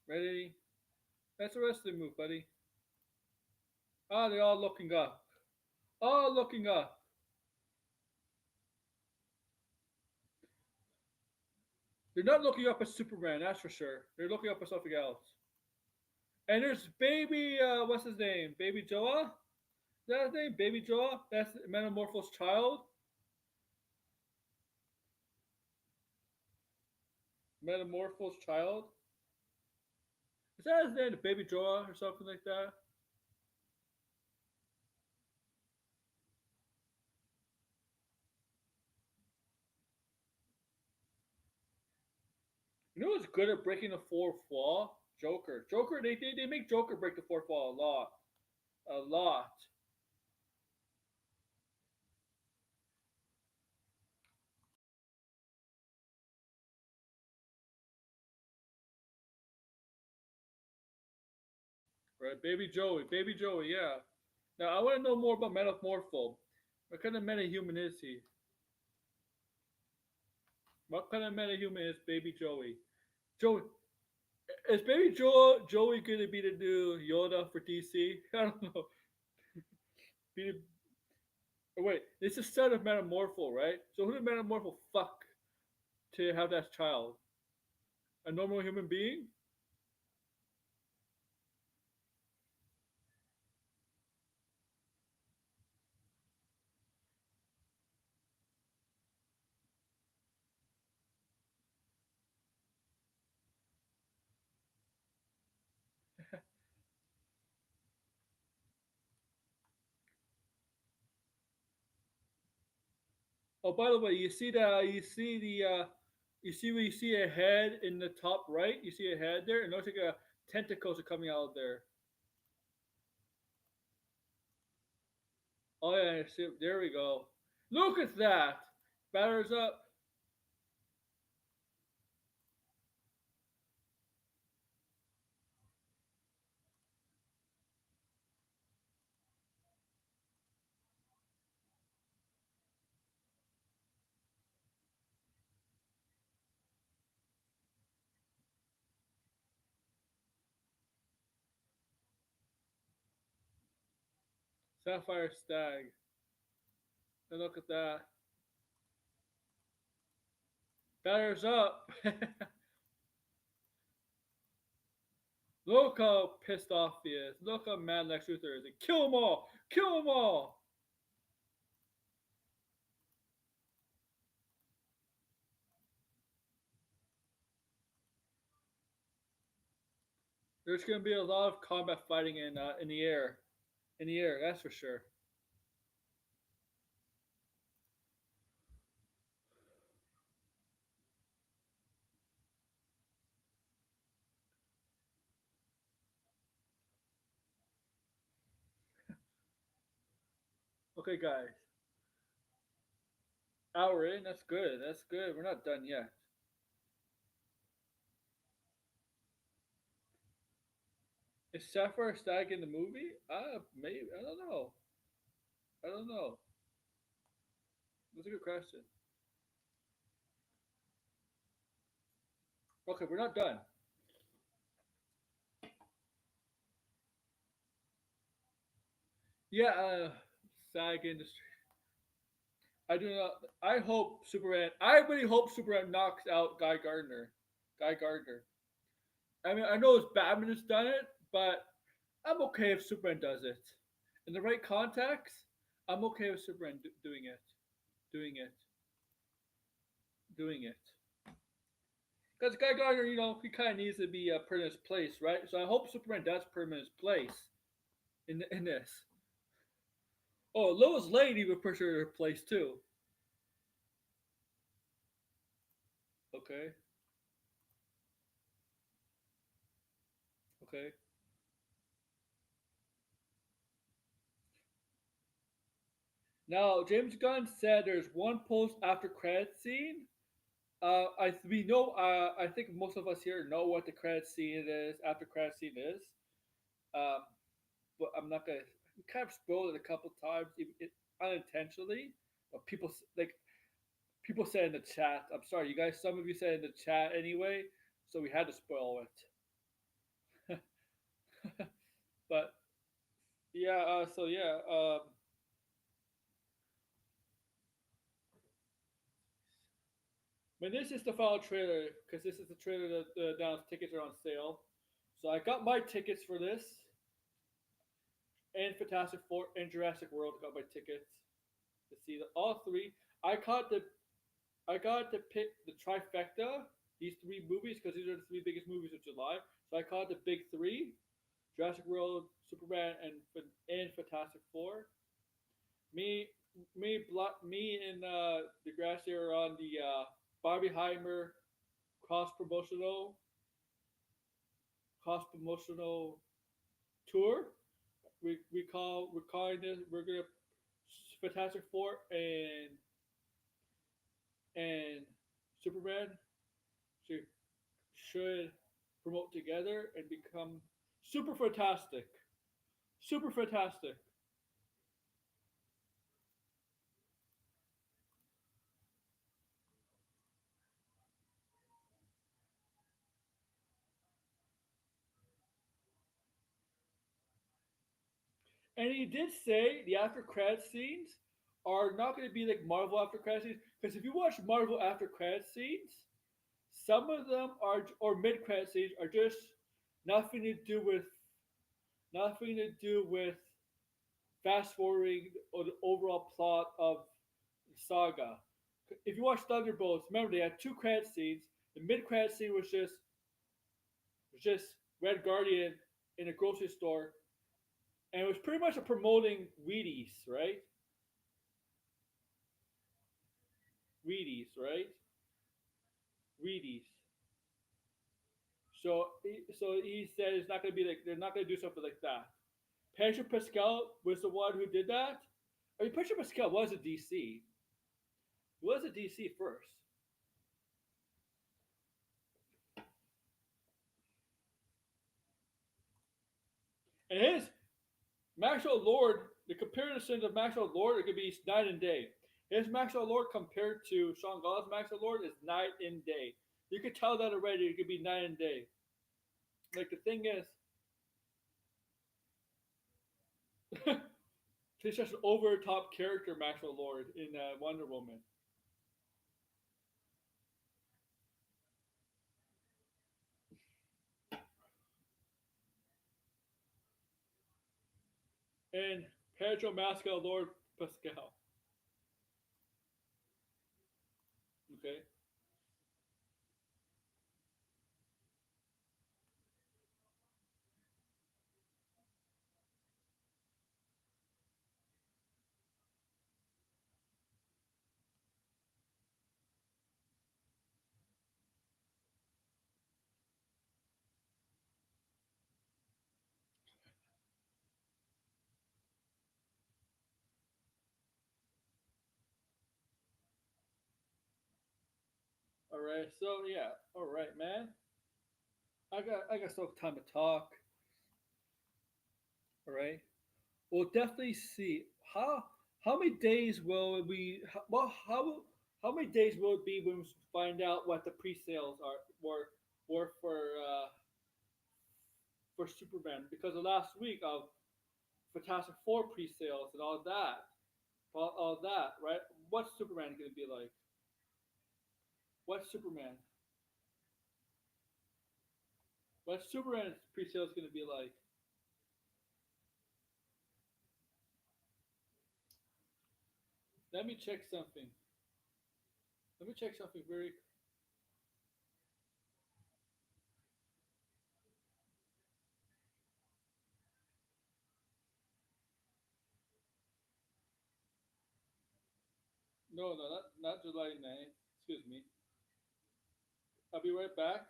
Reddity. That's the rest of the move, buddy. Ah, they're all looking up. All looking up. They're not looking up at Superman, that's for sure. They're looking up at something else. And there's baby, what's his name? Baby Joa? Is that his name? Baby Joa? That's Metamorpho's child. Metamorpho's child. Is that his name? Baby Joa or something like that? You know who's good at breaking the fourth wall? Joker. Joker, they make Joker break the fourth wall a lot. A lot. Right? Baby Joey, yeah. Now I want to know more about Metamorpho. What kind of metahuman is he? What kind of metahuman is Baby Joey? Joey is Joey gonna be the new Yoda for DC? I don't know. Be the, oh, wait, it's the son of Metamorpho, right? So who did Metamorpho fuck to have that child? A normal human being? Oh, by the way, you see where you see a head in the top right. You see a head there, and looks like tentacles are coming out of there. Oh yeah, see, there we go. Look at that. Batters up. Sapphire Stag. And look at that. Batters up. Look how pissed off he is. Look how mad Lex Luthor is. And kill them all. Kill them all. There's going to be a lot of combat fighting in the air. In the air, that's for sure. Okay, guys. Hour in, that's good. That's good. We're not done yet. Is Sapphire Stag in the movie? Maybe. I don't know. I don't know. That's a good question. Okay, we're not done. Yeah, SAG industry. I do not. I hope Superman. I really hope Superman knocks out Guy Gardner. Guy Gardner. I mean, I know it's Batman has done it, but I'm okay if Superman does it in the right context. I'm okay with Superman doing it, doing it, doing it. Because Guy Gardner, he kind of needs to be put in his place, right? So I hope Superman does put him in his place in this. Oh, Lois Lane even put her in her place too. Okay. Okay. Now, James Gunn said there's one post after credit scene. We know. I think most of us here know what the credit scene is. After credit scene is. Um, but I'm not gonna. We kind of spoiled it a couple times, unintentionally. But People said in the chat. I'm sorry, you guys. Some of you said in the chat anyway, so we had to spoil it. But yeah, so yeah, but this is the final trailer because this is the trailer that announced tickets are on sale. So I got my tickets for this, and Fantastic Four and Jurassic World got my tickets to see all three. I got to pick the trifecta, these three movies, because these are the three biggest movies of July. So I caught the big three: Jurassic World, Superman, and Fantastic Four. Me, me, and Degrassi are on the Barbieheimer cross promotional tour. We're calling this, we're gonna Fantastic Four and Superman should should promote together and become super fantastic. Super fantastic. And he did say the after credit scenes are not going to be like Marvel after credit scenes, because if you watch Marvel after credit scenes, some of them are, or mid credit scenes are just nothing to do with nothing to do with fast forwarding or the overall plot of the saga. If you watch Thunderbolts, remember they had two credit scenes. The mid credit scene was just Red Guardian in a grocery store, and it was pretty much a promoting Wheaties, right? Wheaties, right? Wheaties. So he said it's not going to be like, they're not going to do something like that. Pedro Pascal was the one who did that. I mean, Pedro Pascal was a DC. He was a DC first. And his Maxwell Lord, the comparisons of Maxwell Lord, it could be night and day. His Maxwell Lord compared to Sean Gall's Maxwell Lord is night and day. You could tell that already. It could be night and day. Like the thing is, he's just an over the top character, Maxwell Lord in Wonder Woman. And Pedro Pascal Lord Pascal. Okay. All right. So yeah. All right, man. I got some time to talk. All right. We'll definitely see how many days will we well how many days will it be when we find out what the pre-sales are were for Superman, because of last week of Fantastic Four pre-sales and all that, right? What's Superman going to be like? What's Superman? What's Superman's pre-sales going to be like? Let me check something. Let me check something very. No, no, not July 9th. Excuse me. I'll be right back.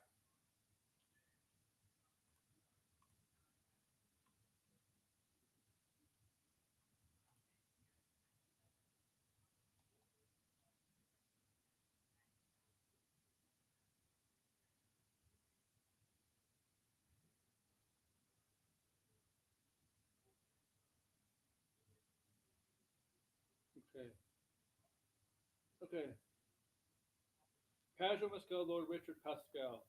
Okay. Okay. Pedro Pascal, Lord Richard Pascal.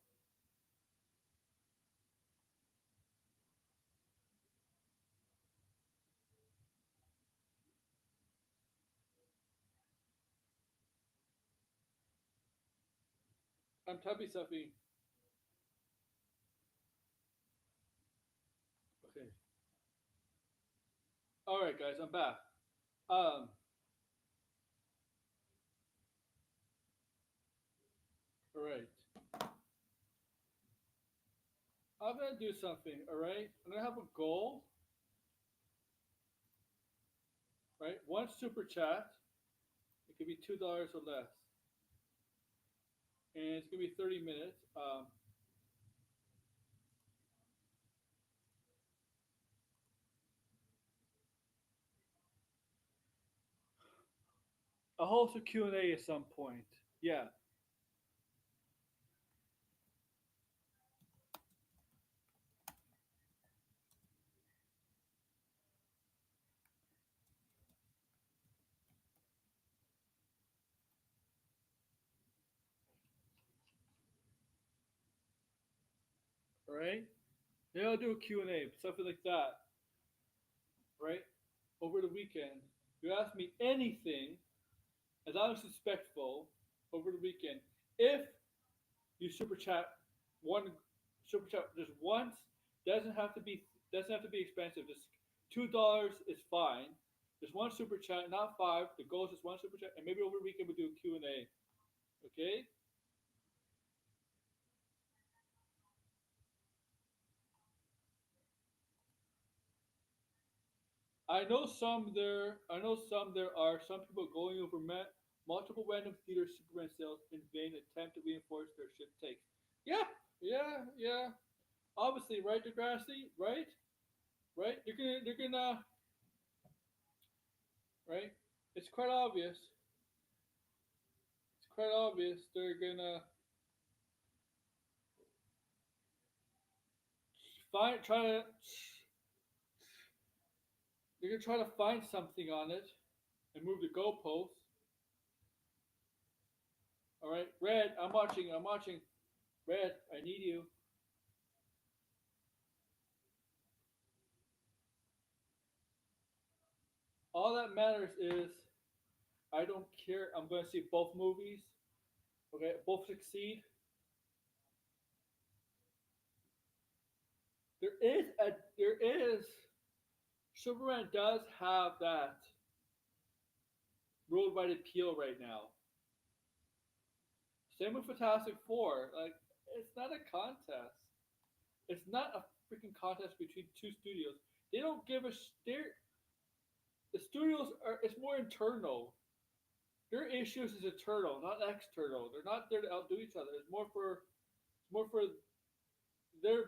I'm Tubby Suffy. Okay. All right, guys, I'm back. Um. All right. I'm gonna do something. All right. I'm gonna have a goal. Right. One super chat. It could be $2 or less, and it's gonna be 30 minutes. I'll host a Q&A at some point. Yeah. All right. Then I'll do a Q&A, something like that. Right. Over the weekend, you ask me anything, as long as it's respectful, over the weekend. If you super chat one super chat just once, doesn't have to be expensive. Just $2 is fine. Just one super chat, not five. The goal is just one super chat, and maybe over the weekend we'll do a Q&A. Okay. I know some there are some people going over multiple random theater Superman sales in vain attempt to reinforce their ship takes. Yeah, yeah. Obviously, right, Degrassi? Right? Right? They're gonna right? It's quite obvious. It's quite obvious they're gonna find try to they're gonna try to find something on it and move the goalposts. All right, Red, I'm watching. I'm watching. Red, I need you. All that matters is I don't care. I'm going to see both movies. Okay, both succeed. There is Superman does have that worldwide appeal right now. Same with Fantastic Four. Like it's not a contest. It's not a freaking contest between two studios. They don't give a the studios are. It's more internal. Their issues is internal, not external. They're not there to outdo each other. It's more for their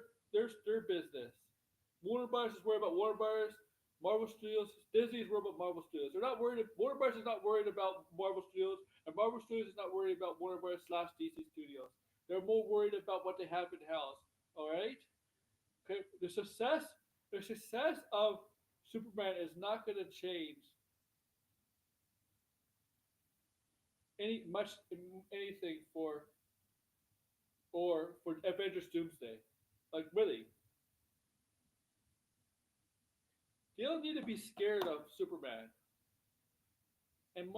business. Warner Bros. Is worried about Warner Bros. Marvel Studios, Disney is worried about Marvel Studios. They're not worried. Warner Bros. Is not worried about Marvel Studios, and Marvel Studios is not worried about Warner Bros. / DC Studios. They're more worried about what they have in house. All right. Okay. The success of Superman is not going to change anything for Avengers Doomsday. Like really, you don't need to be scared of Superman, and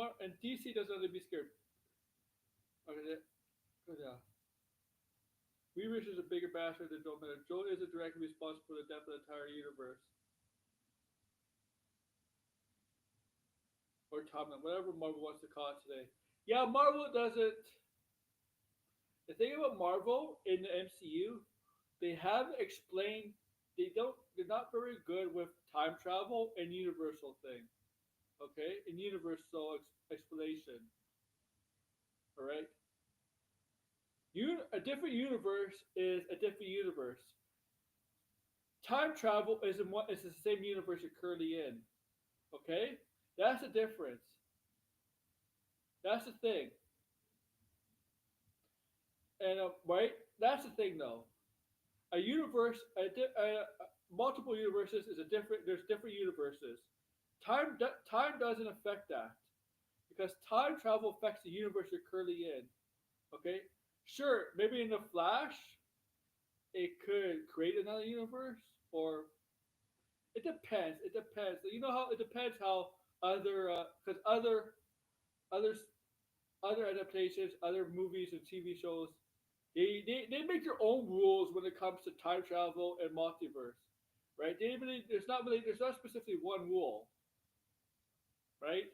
DC doesn't need to be scared. Okay, yeah. Weavish is a bigger bastard than Joel Miller. Joel is directly responsible for the death of the entire universe. Or Tomlin, whatever Marvel wants to call it today. Yeah, Marvel doesn't. The thing about Marvel in the MCU, they have explained they're not very good with time travel and universal thing. Okay? And universal explanation. Alright? A different universe is a different universe. Time travel is the same universe you're currently in. Okay? That's the difference. That's the thing. And right? That's the thing though. A universe, multiple universes is a different. There's different universes. Time doesn't affect that because time travel affects the universe you're currently in. Okay, sure, maybe in the Flash, it could create another universe, or it depends. It depends. You know how it depends how other because others other adaptations, other movies and TV shows, they make their own rules when it comes to time travel and multiverse, right? They really there's not specifically one rule, right?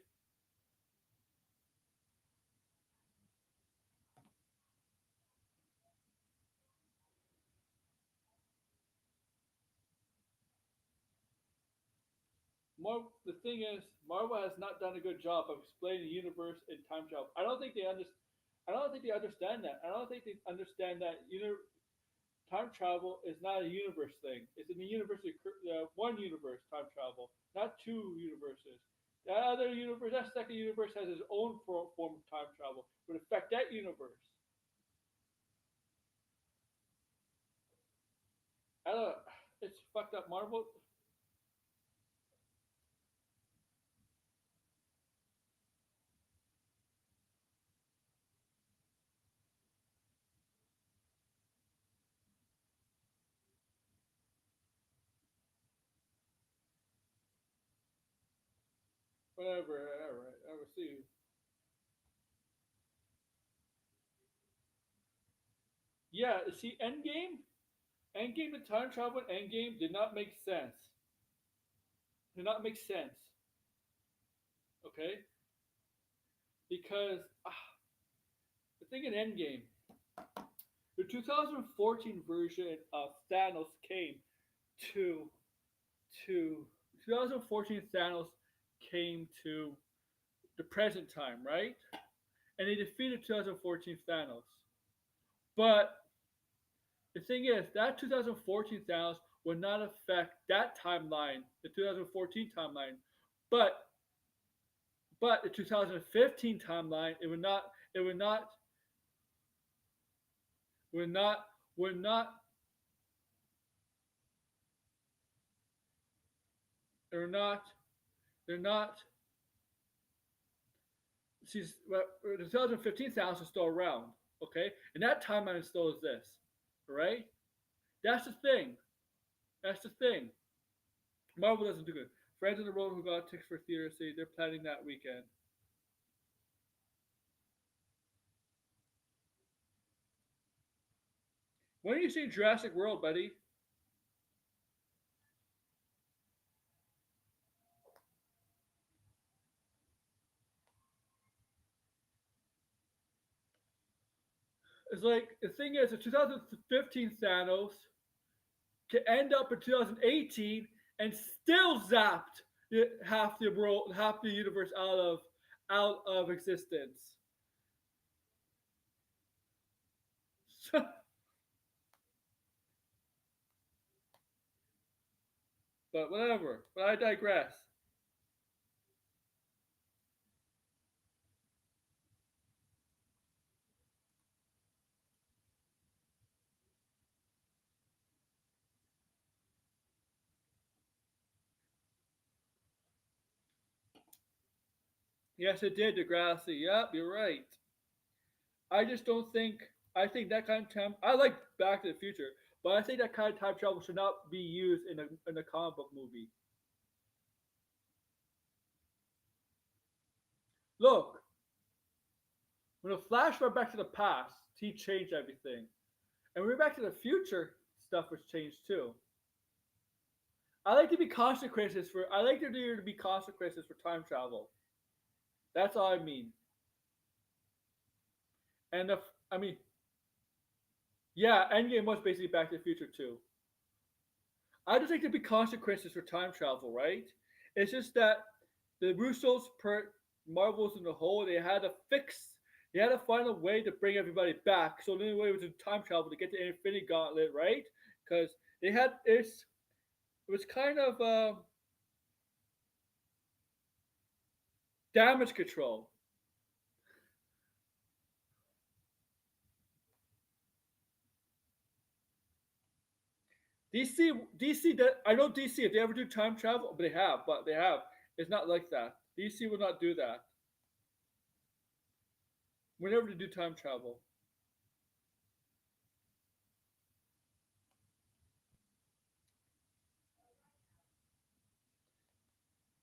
The thing is, Marvel has not done a good job of explaining the universe and time travel. I don't think they understand. I don't think they understand that. I don't think they understand that time travel is not a universe thing. It's in the universe, one universe time travel, not two universes. That other universe, that second universe, has its own form of time travel, would affect that universe. I don't. It's fucked up. Marvel. Whatever. All right. I will see. Yeah. See, Endgame. Endgame and time travel in Endgame did not make sense. Did not make sense. Okay. Because the thing in Endgame, the 2014 version of Thanos came to 2014 Thanos came to the present time, right? And they defeated 2014 Thanos. But the thing is, that 2014 Thanos would not affect that timeline, the 2014 timeline. But the 2015 timeline, it would not would not they're not they're not she's well, the 2015 Thanos is still around, okay? And that timeline still exists, right? That's the thing. That's the thing. Marvel doesn't do good. Friends on the road who got tickets for theater say they're planning that weekend. When are you seeing Jurassic World, buddy? It's like the thing is, the 2015 Thanos can end up in 2018 and still zapped half the world, half the universe out of existence. But whatever. But I digress. Yes, it did, Degrassi. Yep, you're right. I just don't think. I think that kind of time. I like Back to the Future, but I think that kind of time travel should not be used in a comic book movie. Look, when the Flash went back to the past, he changed everything, and when we went back to the future, stuff was changed too. I like to be consequences for. I like there to be consequences for time travel. That's all I mean. And if I mean, yeah, Endgame was basically Back to the Future too. I just like to be consequences for time travel, right? It's just that the Russos, per Marvels in the whole, they had to find a way to bring everybody back. So the only way was to time travel to get the Infinity Gauntlet, right? Because it was kind of damage control. DC that I know DC if they ever do time travel, but they have. It's not like that. DC will not do that. Whenever they do time travel.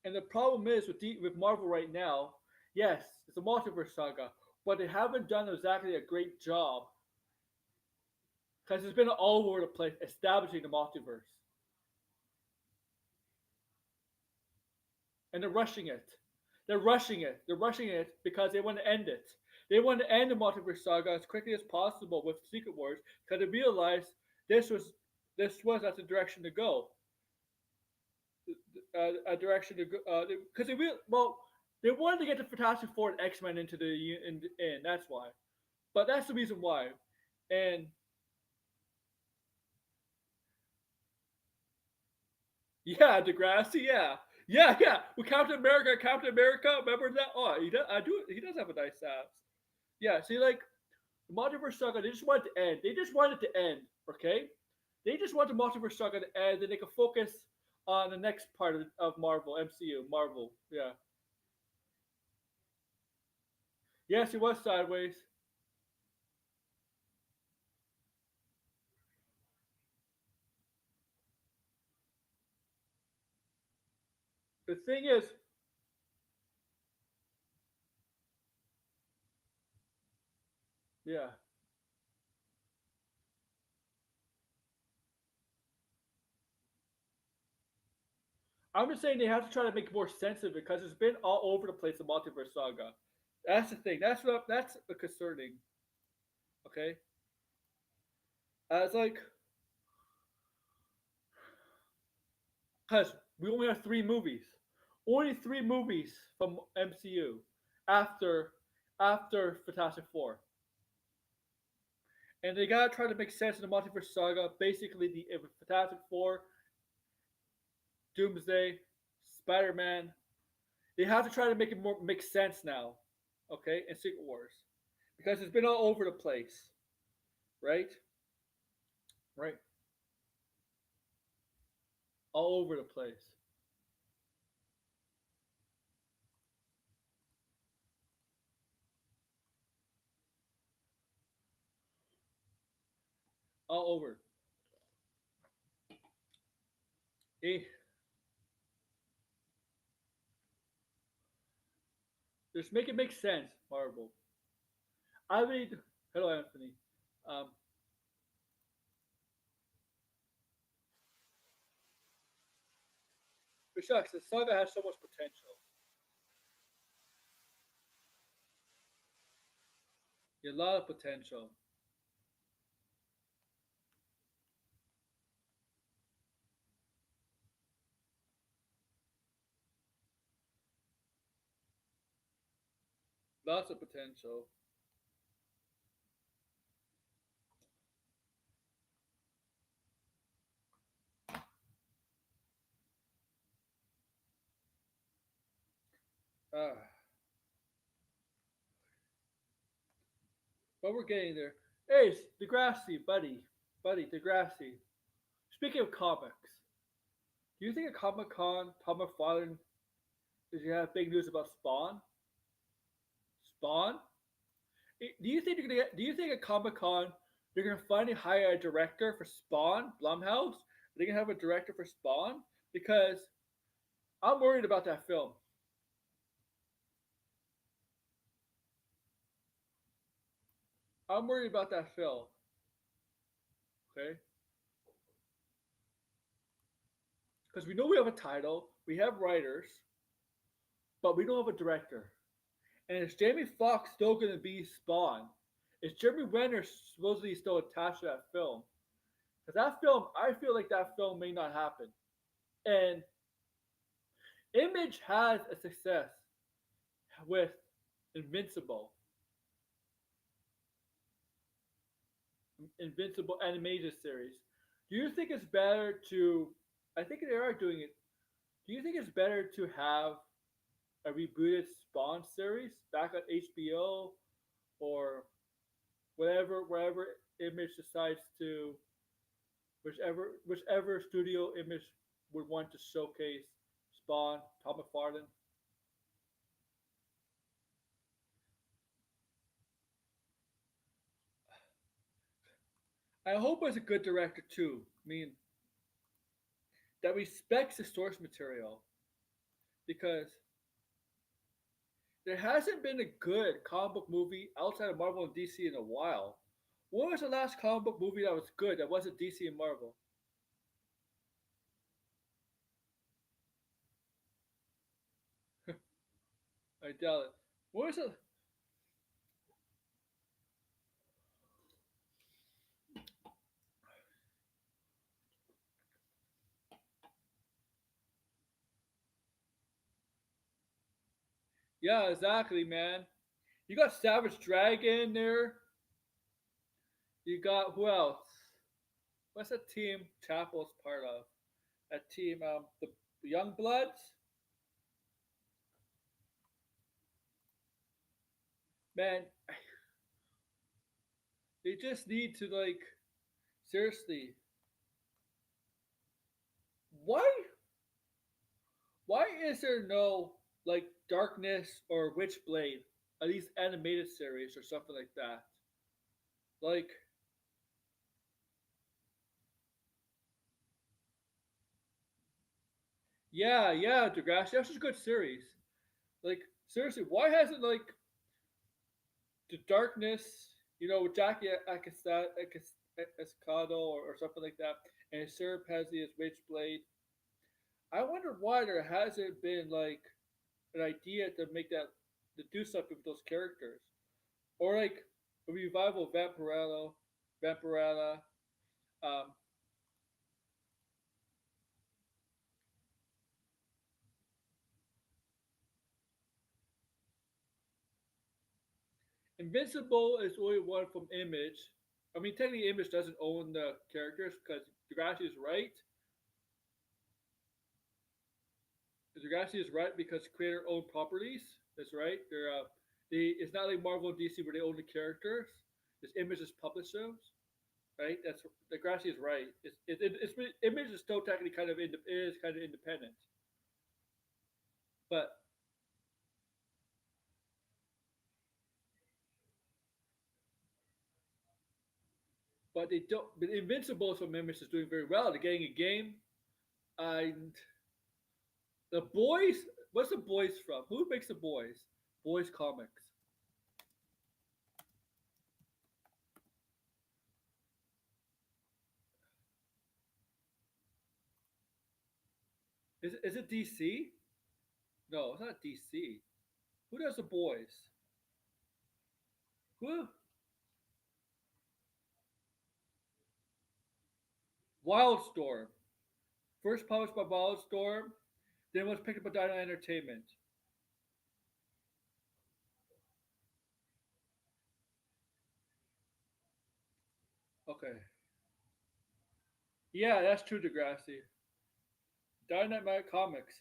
And the problem is with Marvel right now, yes, it's a multiverse saga, but they haven't done exactly a great job because it's been all over the place establishing the multiverse, and they're rushing it. They're rushing it. They're rushing it because they want to end it. They want to end the multiverse saga as quickly as possible with Secret Wars because they realized this was at the direction to go. A direction to go because they wanted to get the Fantastic Four and X Men into the in. That's why, but that's the reason why, and yeah, Degrassi, yeah. With Captain America, remember that? Oh, he does. I do. He does have a nice ass. Yeah. See, like the multiverse saga, they just want it to end. They just want it to end. Okay. They just want the multiverse saga to end, and they can focus on the next part of Marvel, MCU, Marvel. Yeah. Yes, he was sideways. The thing is, yeah. I'm just saying they have to try to make it more sensitive because it's been all over the place, the multiverse saga. That's the thing. That's the concerning. Okay. It's like because we only have 3 movies, only 3 movies from MCU after Fantastic Four, and they gotta try to make sense of the multiverse saga. Basically, the Fantastic Four, Doomsday, Spider Man. They have to try to make it more make sense now, okay? In Secret Wars, because it's been all over the place, right? Right, all over the place. All over. Eh, just make it make sense, Marvel. I mean, hello, Anthony. Um, but shucks, the saga has so much potential. A lot of potential. Lots of potential. Ah, but we're getting there. Hey, Degrassi, buddy, Degrassi. Speaking of comics, do you think at Comic Con, Tom McFarlane is gonna have big news about Spawn? Spawn? Do you think they're gonna get? Do you think at Comic Con they're gonna finally hire a director for Spawn? Blumhouse? Are they gonna have a director for Spawn? Because I'm worried about that film. I'm worried about that film. Okay, because we know we have a title, we have writers, but we don't have a director. And is Jamie Foxx still going to be Spawn? Is Jeremy Renner supposedly still attached to that film? Because that film, I feel like that film may not happen. And Image has a success with Invincible. Invincible animated series. Do you think it's better to? I think they are doing it. Do you think it's better to have a rebooted Spawn series back on HBO or whatever, wherever Image decides to, whichever studio Image would want to showcase Spawn, Tom McFarlane? I hope it's a good director too. I mean, that respects the source material. because there hasn't been a good comic book movie outside of Marvel and DC in a while. When was the last comic book movie that was good that wasn't DC and Marvel? I doubt it. When was it? Yeah, exactly, man. You got Savage Dragon there. You got who else? What's that team Chapel's part of? That team, the Young Bloods. Man, they just need to like seriously. Why? Why is there no like Darkness or Witchblade, at least animated series or something like that? Like, yeah, yeah, Degrassi. That's just a good series. Like, seriously, why hasn't like the Darkness, you know, with Jackie Escado or something like that, and Sarah Pesley as Witchblade? I wonder why there hasn't been like an idea to make that to do something with those characters, or like a revival of Vampirella. Um, Invincible is only one from Image. I mean, technically, Image doesn't own the characters because Degrassi is right. Degrassi is right because creator owned properties. That's right. It's not like Marvel and DC where they own the characters. This Image just publish them, right? That's Degrassi is right. Image is still technically kind of independent, but they don't. But Invincible from Image is doing very well. They're getting a game, and the boys. What's the boys from? Who makes the boys? Boys Comics. Is it DC? No, it's not DC. Who does the boys? Who? Wildstorm. First published by Wildstorm, then was picked up by Dino Entertainment. Okay. Yeah, that's true, Degrassi. Dynamite Comics.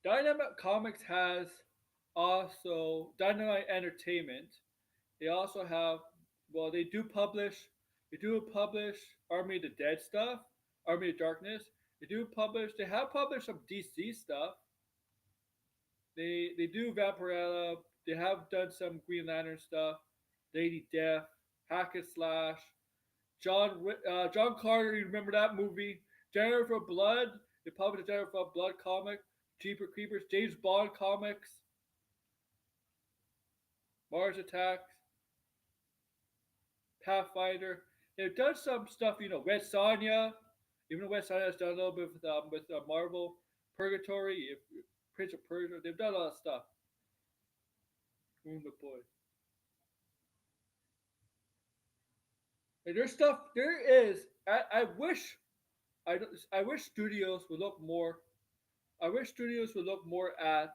Dynamite Comics has also Dynamite Entertainment. They also have, well, they do publish Army of the Dead stuff, Army of Darkness. They have published some DC stuff. They do Vampirella. They have done some Green Lantern stuff, Lady Death, Hack and Slash, John Carter. You remember that movie? Jennifer Blood. They published a Jennifer Blood comic. Jeeper Creepers, James Bond comics, Mars Attacks, Pathfinder. They've done some stuff, you know, Red Sonja. Even though Red Sonja has done a little bit with Marvel, Purgatory, Prince of Persia. They've done a lot of stuff. The boy. And there's stuff. There is. I wish. I wish studios would look more. I wish studios would look more at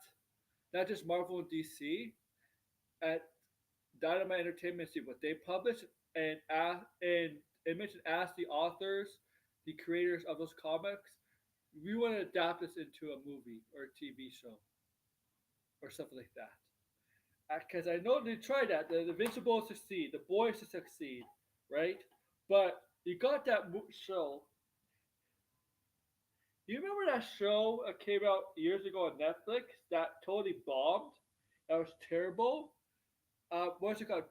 not just Marvel and DC, at Dynamite Entertainment, see what they publish, and Image and ask the authors, the creators of those comics, we want to adapt this into a movie or a TV show or something like that. Because I know they tried that. The Invincible succeed, the boys to succeed, right? But you got that show. Do you remember that show that came out years ago on Netflix that totally bombed? That was terrible. What's it called?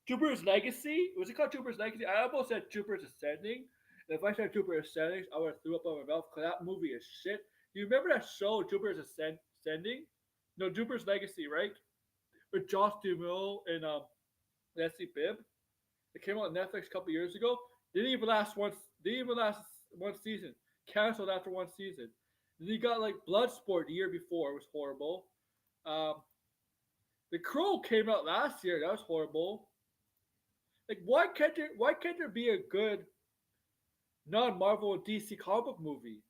Jupiter's Legacy. Was it called Jupiter's Legacy? I almost said Jupiter's Ascending. And if I said Jupiter's Ascending, I would have threw up on my mouth because that movie is shit. Do you remember that show, Jupiter's Ascending? No, Jupiter's Legacy, right? With Josh Duhamel and Leslie Bibb. It came out on Netflix a couple years ago. Didn't even last one season. Canceled after one season. Then you got like Bloodsport the year before. It was horrible. The Crow came out last year. That was horrible. Like, why can't there be a good non-Marvel DC comic book movie?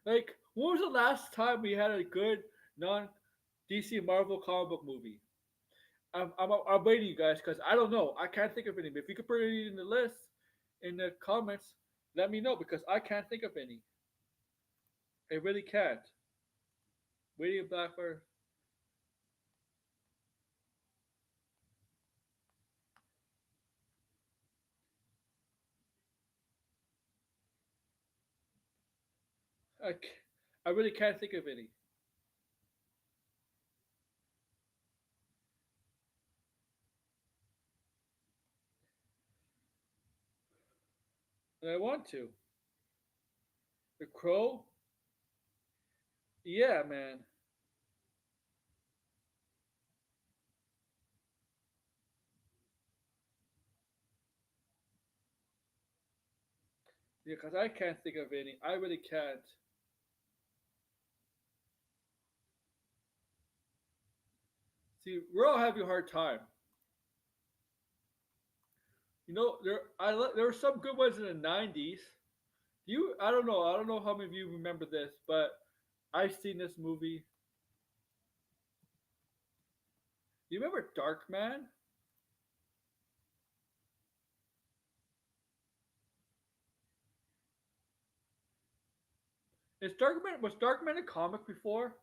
Like, when was the last time we had a good non-DC Marvel comic book movie? I'm waiting, you guys, because I don't know. I can't think of any. If you could put it in the list, in the comments, let me know, because I can't think of any. I really can't. Waiting Blackbird. I really can't think of any. And I want to. The Crow? Yeah, man. Yeah, because I can't think of any. I really can't. See, we're all having a hard time. You know, there were some good ones in the '90s. I don't know. I don't know how many of you remember this, but I've seen this movie. You remember Darkman? Was Darkman a comic before?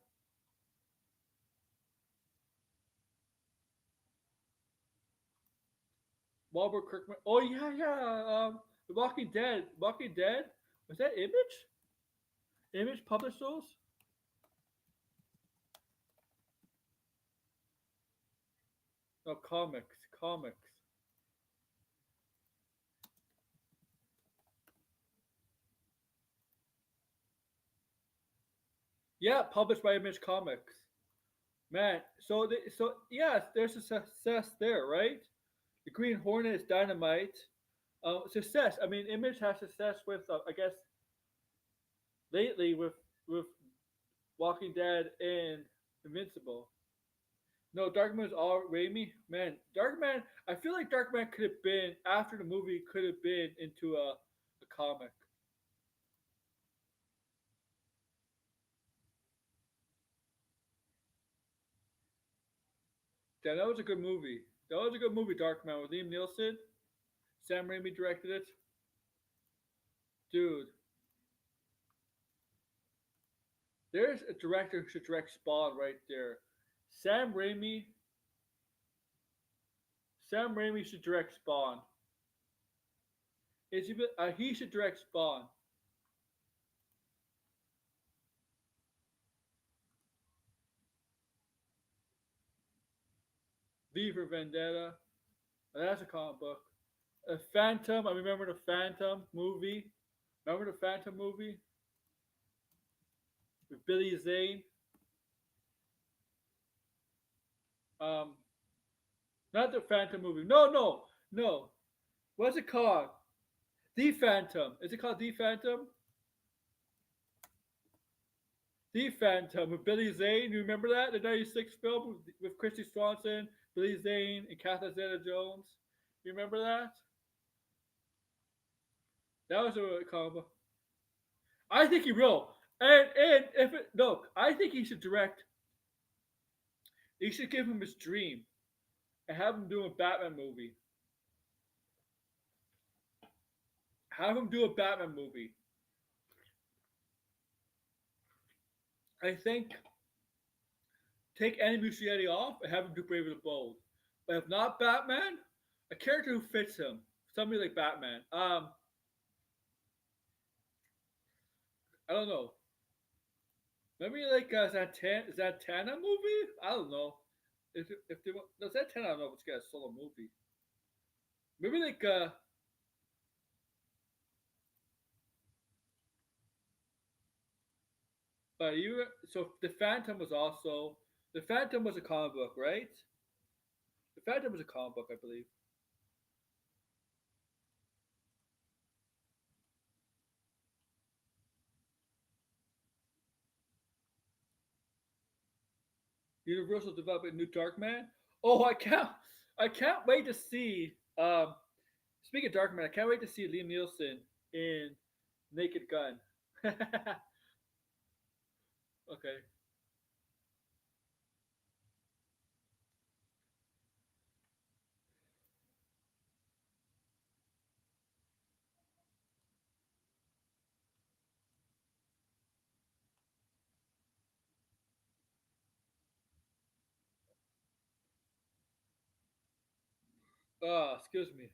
Walbert Kirkman. Oh yeah, yeah. The Walking Dead. Walking Dead. Was that Image? Image published those? No, comics. Comics. Yeah, published by Image Comics. Man, so yeah, there's a success there, right? The Green Hornet is Dynamite. Success. I mean, Image has success with, I guess, lately with Walking Dead and Invincible. No, Darkman is all Raimi. Man, Darkman. I feel like Darkman could have been after the movie. Could have been into a comic. Yeah, that was a good movie. That was a good movie, Darkman, with Liam Neeson. Sam Raimi directed it. Dude. There's a director who should direct Spawn right there. Sam Raimi. Sam Raimi should direct Spawn. He should direct Spawn. V for Vendetta. That's a comic book. A Phantom. I remember the Phantom movie. Remember the Phantom movie? With Billy Zane. Not the Phantom movie. No. What's it called? The Phantom. Is it called The Phantom? The Phantom with Billy Zane. You remember that? The '96 film with Christy Swanson, Billy Zane, and Catherine Zeta-Jones. You remember that? That was a combo. I think he will. And if it I think he should direct. He should give him his dream and have him do a Batman movie. Have him do a Batman movie. I think take Andy Muschietti off and have him do Brave and the Bold. But if not Batman, a character who fits him. Somebody like Batman. I don't know. Maybe like a Zatanna movie? I don't know. if they want, no, that 10, I don't know if it's got a solo movie. Maybe like but you so the Phantom was a comic book, right? The Phantom was a comic book, I believe. Universal developing new Darkman. Oh, I can't wait to see. Speaking of Darkman, I can't wait to see Liam Nielsen in Naked Gun. Okay. Excuse me.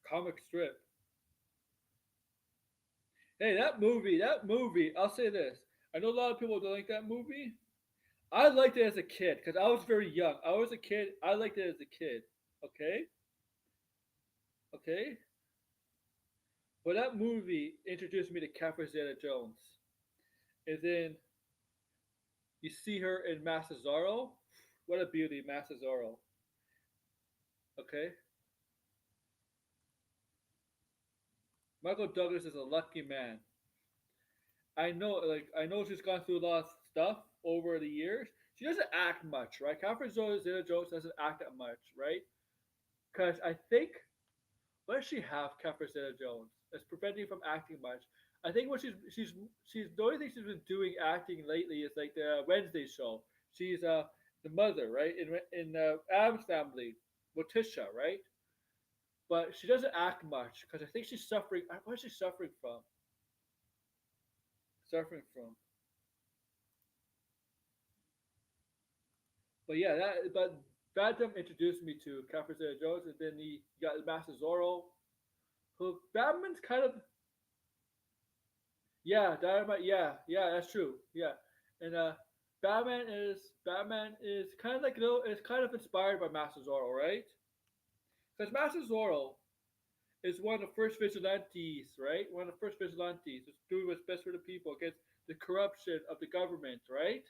Comic strip. Hey, that movie. I'll say this. I know a lot of people don't like that movie. I liked it as a kid because I was very young. I was a kid. I liked it as a kid. Okay, okay. But that movie introduced me to Catherine Zeta-Jones, and then you see her in Master Zorro. What a beauty, Master Zorro. Okay, Michael Douglas is a lucky man. I know she's gone through a lot of stuff over the years. She doesn't act much, right? Catherine Zeta-Jones doesn't act that much, right? Because I think what does she have, Catherine Zeta-Jones, that's preventing her from acting much? I think what she's the only thing she's been doing acting lately is like the Wednesday show. She's the mother, right? In Adam's Family, Morticia, right? But she doesn't act much because I think she's suffering. What is she suffering from? Suffering from. But yeah, but Phantom introduced me to Catherine Zeta-Jones, and then he got Master Zorro, who Batman's kind of yeah, Dynamite, yeah, that's true, yeah, and Batman is kind of like it's kind of inspired by Master Zorro, right? Because Master Zorro is one of the first vigilantes, right? One of the first vigilantes is doing what's best for the people against the corruption of the government, right?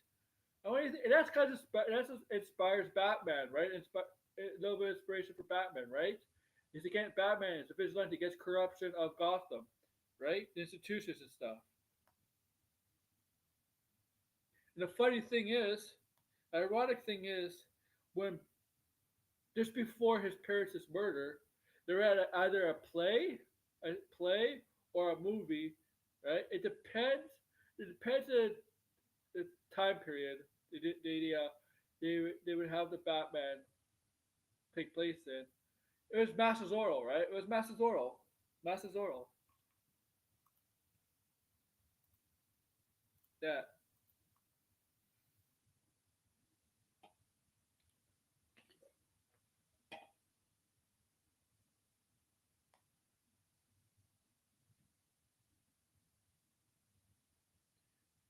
And that's kind of that's what inspires Batman, right? A little bit of inspiration for Batman, right? Is against Batman is a vigilante against corruption of Gotham, right? The institutions and stuff. And the funny thing is, ironic thing is, when just before his parents' murder, they're at either a play or a movie, right? It depends. It depends on the time period. They would have the Batman take place in. It was Master Zorro, right? It was Master Zorro. Master Zorro. Yeah.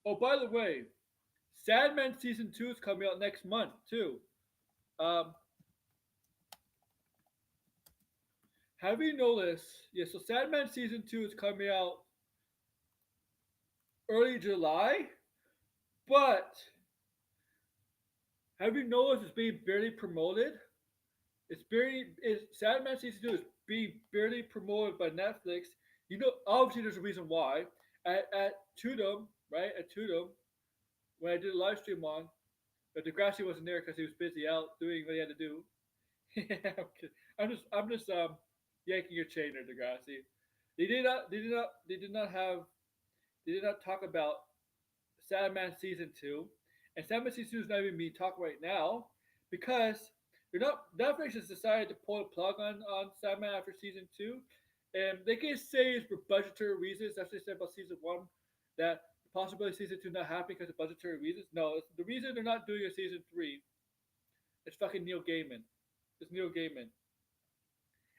Oh, by the way, Sandman season 2 is coming out next month too. Um, have you noticed? Yeah, so Sandman season 2 is coming out early July, but have you noticed it's being barely promoted? Sandman season 2 is being barely promoted by Netflix. You know, obviously there's a reason why. At Tudum, right? At Tudum, when I did a live stream on, but Degrassi wasn't there because he was busy out doing what he had to do. I'm just yanking your chain there, Degrassi. They did not talk about Sandman season 2, and Sandman season 2 is not even being talked right now because they're not. Netflix has decided to pull the plug on Sandman after season 2, and they can say it's for budgetary reasons. That's what they said about season 1, that the possibility of season 2 not happening because of budgetary reasons. No, the reason they're not doing a season 3 is fucking Neil Gaiman. It's Neil Gaiman,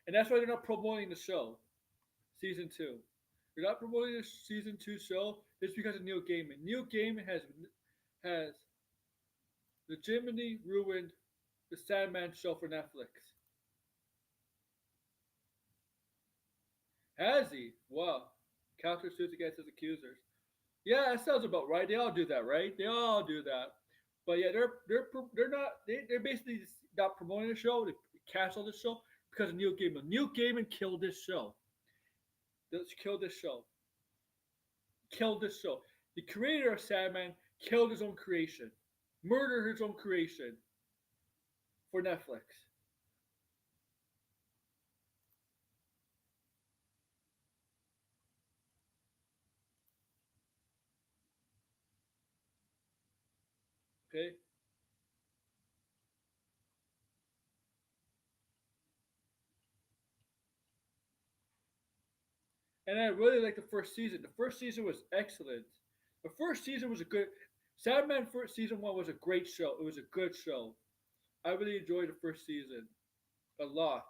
and that's why they're not promoting the show, season 2. They're not promoting the season 2 show. It's because of Neil Gaiman. Neil Gaiman has legitimately ruined the Sandman show for Netflix. Has he? Wow. Countersuits against his accusers. Yeah, that sounds about right. They all do that, right? They all do that. But yeah, they're not they're basically not promoting the show. They canceled the show because of Neil Gaiman. Neil Gaiman killed this show. Let's kill this show. Killed this show. The creator of Sandman killed his own creation, murdered his own creation for Netflix. Okay. And I really liked the first season. The first season was excellent. The first season was a good. Sandman first season one was a great show. It was a good show. I really enjoyed the first season a lot.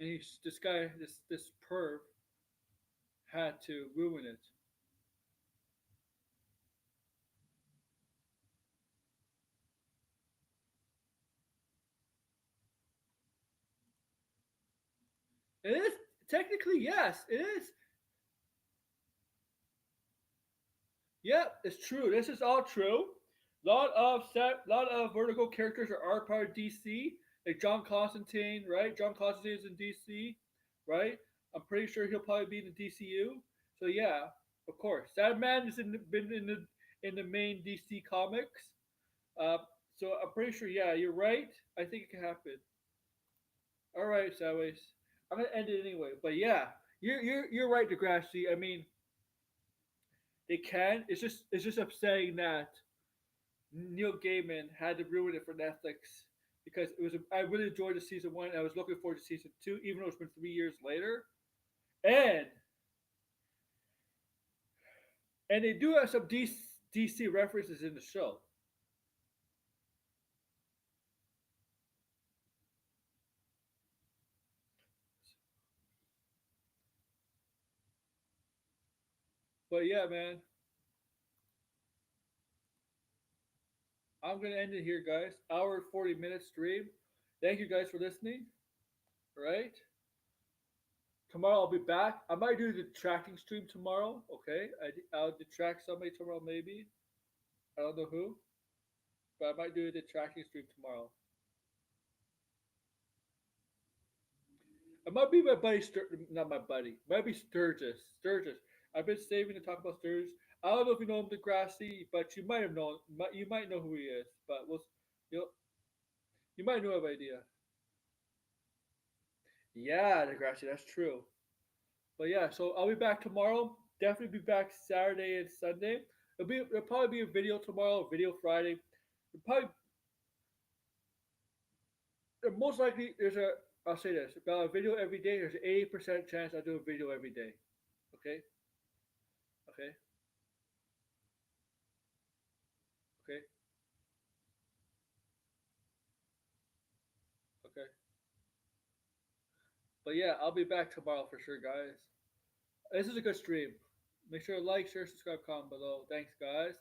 And this guy, this perv, had to ruin it. It is technically yes, it is. Yep, it's true. This is all true. Lot of Vertigo characters are part of DC, like John Constantine, right? John Constantine is in DC, right? I'm pretty sure he'll probably be in the DCU. So yeah, of course, Sandman is been in the main DC comics. Uh, so I'm pretty sure. Yeah, you're right. I think it can happen. All right, Sideways. I'm gonna end it anyway. But yeah, you're right, Degrassi. I mean, they can. It's just upsetting that Neil Gaiman had to ruin it for Netflix because it was. I really enjoyed the season one. And I was looking forward to season two, even though it's been 3 years later. And they do have some DC references in the show. But yeah, man, I'm gonna end it here, guys. Hour 40 minute stream. Thank you guys for listening. All right. Tomorrow I'll be back. I might do the tracking stream tomorrow. Okay, I'll detract somebody tomorrow, maybe. I don't know who, but I might do the tracking stream tomorrow. It might be my buddy, not my buddy. It might be Sturgis. Sturgis. I've been saving to talk about Sturgis. I don't know if you know him, Degrassi, but you might have known. You might know who he is, but you know, you might know of idea. Yeah, Degrassi, that's true. But yeah, so I'll be back tomorrow. Definitely be back Saturday and Sunday. It'll probably be a video tomorrow, a video Friday. It'll probably most likely there's a. I'll say this about a video every day. There's an 80% chance I'll do a video every day. Okay. Okay. Okay. Okay. But yeah, I'll be back tomorrow for sure, guys. This is a good stream. Make sure to like, share, subscribe, comment below. Thanks, guys.